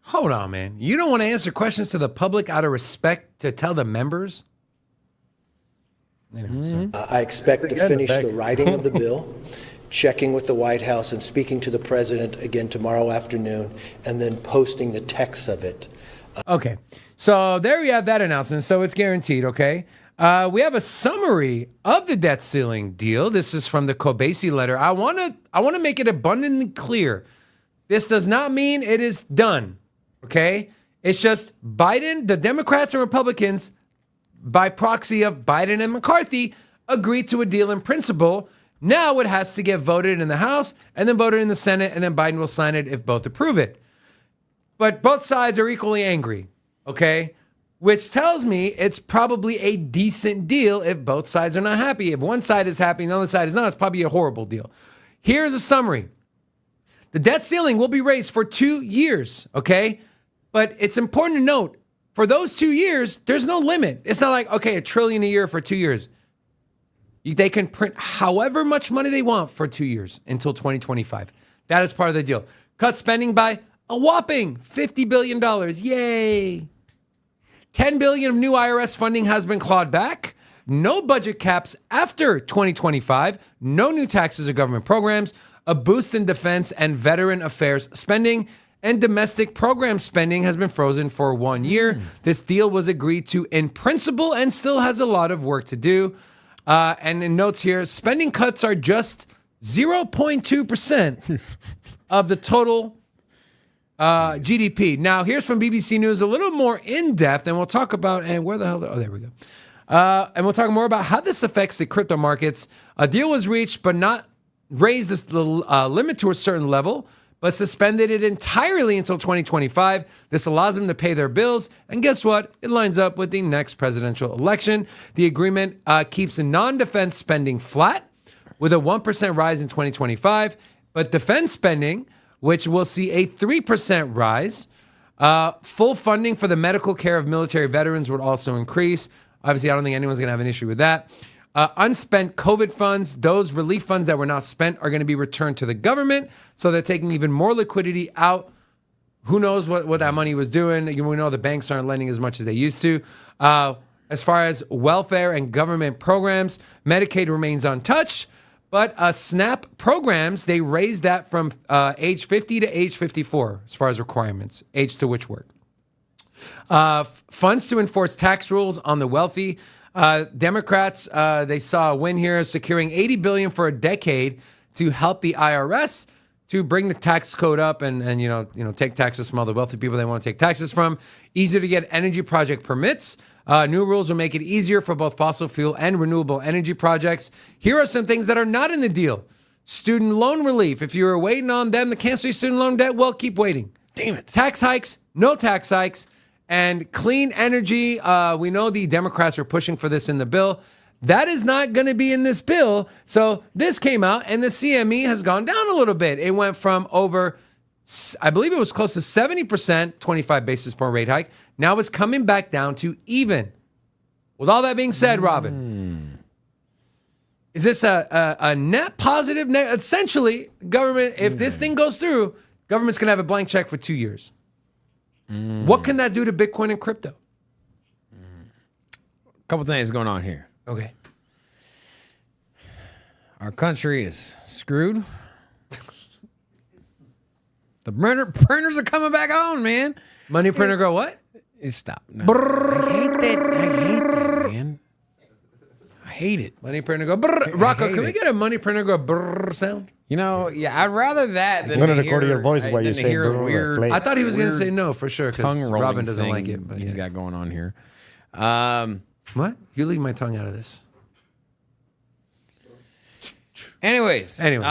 Hold on, man. You don't want to answer questions to the public out of respect to tell the members? I expect to finish the writing of the bill, checking with the White House and speaking to the president again tomorrow afternoon, and then posting the text of it. Okay. So there we have that announcement. So it's guaranteed, okay? We have a summary of the debt ceiling deal. This is from the Kobasi letter. I want to make it abundantly clear. This does not mean it is done, okay? It's just Biden, the Democrats and Republicans, by proxy of Biden and McCarthy, agreed to a deal in principle. Now it has to get voted in the House and then voted in the Senate, and then Biden will sign it if both approve it. But both sides are equally angry, okay? Which tells me it's probably a decent deal if both sides are not happy. If one side is happy and the other side is not, it's probably a horrible deal. Here's a summary. The debt ceiling will be raised for 2 years, okay? But it's important to note, for those 2 years, there's no limit. It's not like, okay, $1 trillion a year for 2 years. They can print however much money they want for 2 years until 2025. That is part of the deal. Cut spending by a whopping $50 billion. Yay. $10 billion of new IRS funding has been clawed back. No budget caps after 2025. No new taxes or government programs. A boost in defense and veteran affairs spending. And domestic program spending has been frozen for 1 year. This deal was agreed to in principle and still has a lot of work to do. And in notes here, spending cuts are just 0.2% of the total GDP. Now, here's from BBC News, a little more in depth, and we'll talk about, and where the hell, oh, there we go. And we'll talk more about how this affects the crypto markets. A deal was reached, but not raised the limit to a certain level, but suspended it entirely until 2025. This allows them to pay their bills. And guess what? It lines up with the next presidential election. The agreement keeps the non-defense spending flat with a 1% rise in 2025, but defense spending, which will see a 3% rise. Full funding for the medical care of military veterans would also increase. Obviously, I don't think anyone's going to have an issue with that. Unspent COVID funds, those relief funds that were not spent are going to be returned to the government. So they're taking even more liquidity out. Who knows what that money was doing? We know the banks aren't lending as much as they used to. As far as welfare and government programs, Medicaid remains untouched, But SNAP programs, they raised that from age 50 to age 54 as far as requirements, age to which work. Funds to enforce tax rules on the wealthy. Democrats, they saw a win here, securing $80 billion for a decade to help the IRS to bring the tax code up and you know take taxes from all the wealthy people they want to take taxes from. Easier to get energy project permits. New rules will make it easier for both fossil fuel and renewable energy projects. Here are some things that are not in the deal. Student loan relief. If you were waiting on them to cancel your student loan debt, well, keep waiting. Damn it. Tax hikes, no tax hikes. And clean energy, we know the Democrats are pushing for this in the bill. That is not going to be in this bill. So this came out and the CME has gone down a little bit. It went from over, I believe it was close to 70%, 25 basis point rate hike. Now it's coming back down to even. With all that being said, Robin, is this a net positive? Essentially, government, if this thing goes through, government's going to have a blank check for 2 years. What can that do to Bitcoin and crypto? A couple things going on here. Okay. Our country is screwed. The printers are coming back on, man. Money printer go what? Stop. No. I hate that, man. I hate it. Money printer go brrr. Rocco, can we get a money printer go brrr sound? You know, yeah, I'd rather that than I'm gonna to record hear, your voice while you than to say hear a brrr, weird, play. I thought he was going to weird say no for sure tongue because rolling Robin doesn't thing like it. But he's yeah. got going on here. What? You leave my tongue out of this. Anyways, none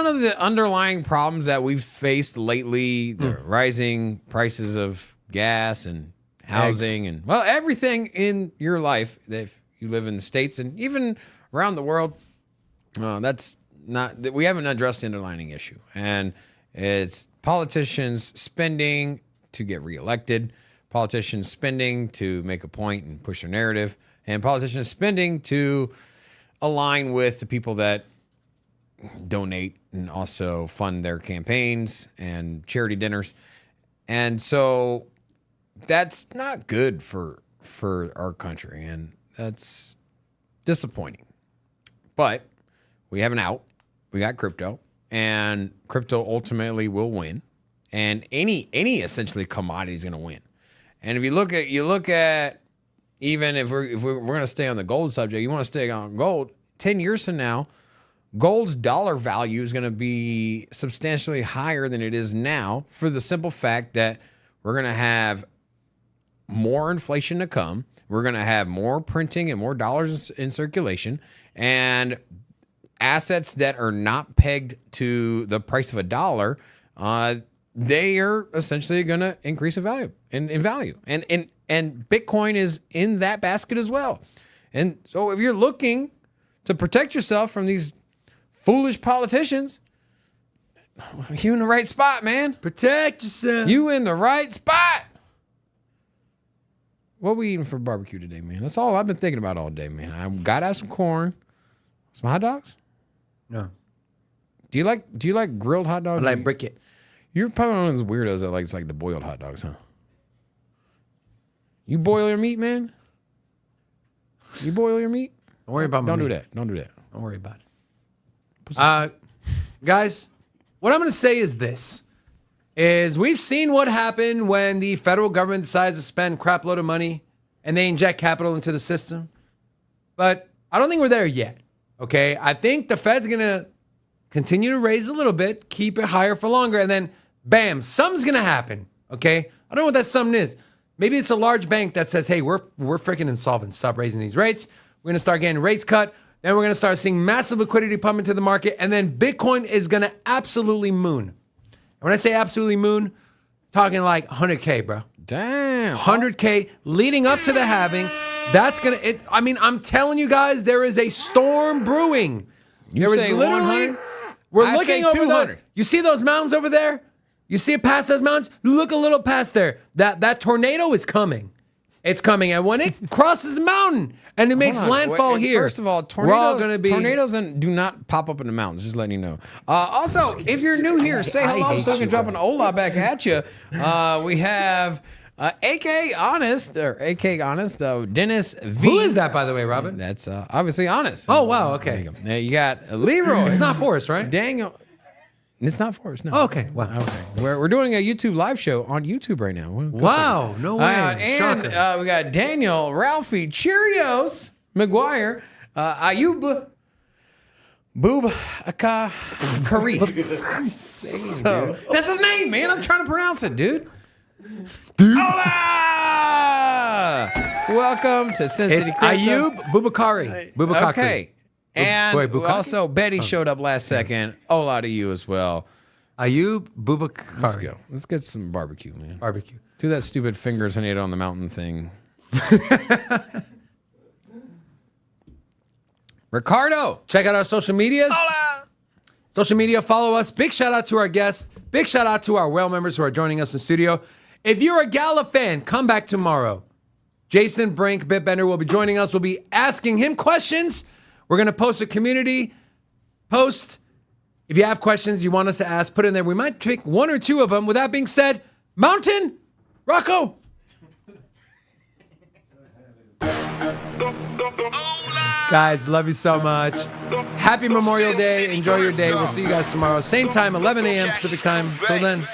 of the underlying problems that we've faced lately, the rising prices of gas and housing and, well, everything in your life, if you live in the States and even around the world, that's not, we haven't addressed the underlying issue. And it's politicians spending to get reelected, politicians spending to make a point and push their narrative, and politicians spending to align with the people that donate and also fund their campaigns and charity dinners. And so that's not good for our country, and that's disappointing. But we have an out. We got crypto, and crypto ultimately will win. And any essentially commodity is going to win. And if you look at even if we're going to stay on the gold subject, you want to stay on gold, 10 years from now, gold's dollar value is going to be substantially higher than it is now for the simple fact that we're going to have more inflation to come. We're going to have more printing and more dollars in circulation, and assets that are not pegged to the price of a dollar, they are essentially going to increase in value. And Bitcoin is in that basket as well. And so if you're looking to protect yourself from these foolish politicians, you in the right spot, man. Protect yourself. You in the right spot. What we eating for barbecue today, man? That's all I've been thinking about all day, man. I got out some corn, some hot dogs. No. Do you like grilled hot dogs? I like briquette. You're probably one of those weirdos that likes like the boiled hot dogs, huh? You boil your meat, man? You boil your meat? Don't worry about my Don't meat. do that. Don't do that. Don't worry about it. Guys, what I'm going to say is this. We've seen what happened when the federal government decides to spend crap load of money and they inject capital into the system. But I don't think we're there yet. Okay. I think the Fed's going to continue to raise a little bit, keep it higher for longer, and then bam, something's going to happen. Okay. I don't know what that something is. Maybe it's a large bank that says, hey, we're freaking insolvent. Stop raising these rates. We're going to start getting rates cut. Then we're going to start seeing massive liquidity pump into the market. And then Bitcoin is going to absolutely moon. And when I say absolutely moon, talking like 100K, bro. Damn. 100K leading up to the halving. That's going to, I'm telling you guys, there is a storm brewing. You say 100? We're I looking say over 200. You see those mountains over there? You see it past those mountains? Look a little past there. That tornado is coming. It's coming. And when it crosses the mountain and it makes landfall here, First of all, tornadoes do not pop up in the mountains, just letting you know. Also, if you're new here, say hello so we can drop an hola back at you. We have AK Honest, Dennis V. Who is that, by the way, Robin? That's obviously Honest. Oh, wow, okay. Now you got Leroy. It's not Forrest, right? Daniel. It's not Forrest, no. Oh, okay, wow. Okay. We're doing a YouTube live show on YouTube right now. Wow, no way. And Shocker. we got Daniel, Ralphie, Cheerios, McGuire, Ayub, Boob, Aka, Kareet. So that's his name, man. I'm trying to pronounce it, dude. Hola! Welcome to Sin It's City Crypto. Ayub Bubakari. Bubakari. Okay. And Wait, Bukaki? also, Betty showed up last second. Hola to you as well. Ayub Bubakari. Let's go. Let's get some barbecue, man. Barbecue. Do that stupid fingers and eat on the mountain thing. Ricardo. Check out our social medias. Hola. Social media, follow us. Big shout out to our guests. Big shout out to our whale members who are joining us in studio. If you're a Gala fan, come back tomorrow. Jason Brink, Bitbender, will be joining us. We'll be asking him questions. We're going to post a community post. If you have questions you want us to ask, put in there. We might pick one or two of them. With that being said, Mountain, Rocco. Guys, love you so much. Happy Memorial Day. Enjoy your day. We'll see you guys tomorrow. Same time, 11 a.m. Pacific time. Till then.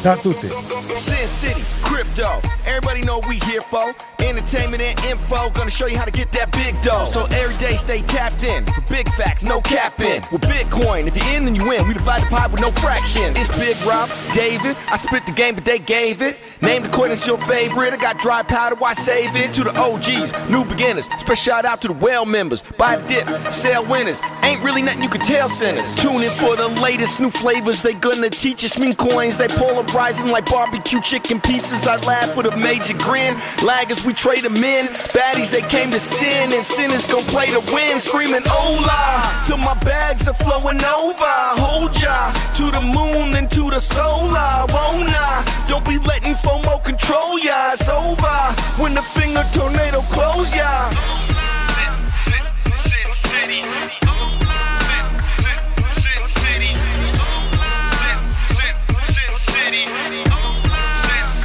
Ciao a tutti. Sin City, crypto. Everybody know what we here for. Entertainment and info. Gonna show you how to get that big dough. So every day stay tapped in. For big facts, no capping. With Bitcoin, if you're in, then you win. We divide the pie with no fraction. It's Big Rob, David. I spit the game, but they gave it. Named according to your favorite. I got dry powder, why save it? To the OGs, new beginners. Special shout out to the whale members. Buy the dip, sell winners. Ain't really nothing you can tell sinners. Tune in for the latest new flavors. They gonna teach us mean coins. They polarizing like barbecue chicken pizzas. I laugh with a major grin. Laggers, we trade them in. Baddies, they came to sin. And sinners gon' play to win. Screaming, hola, till my bags are flowing over. Hold ya to the moon and to the solar. Won't I? Don't be letting FOMO control ya. It's over when the finger tornado close ya.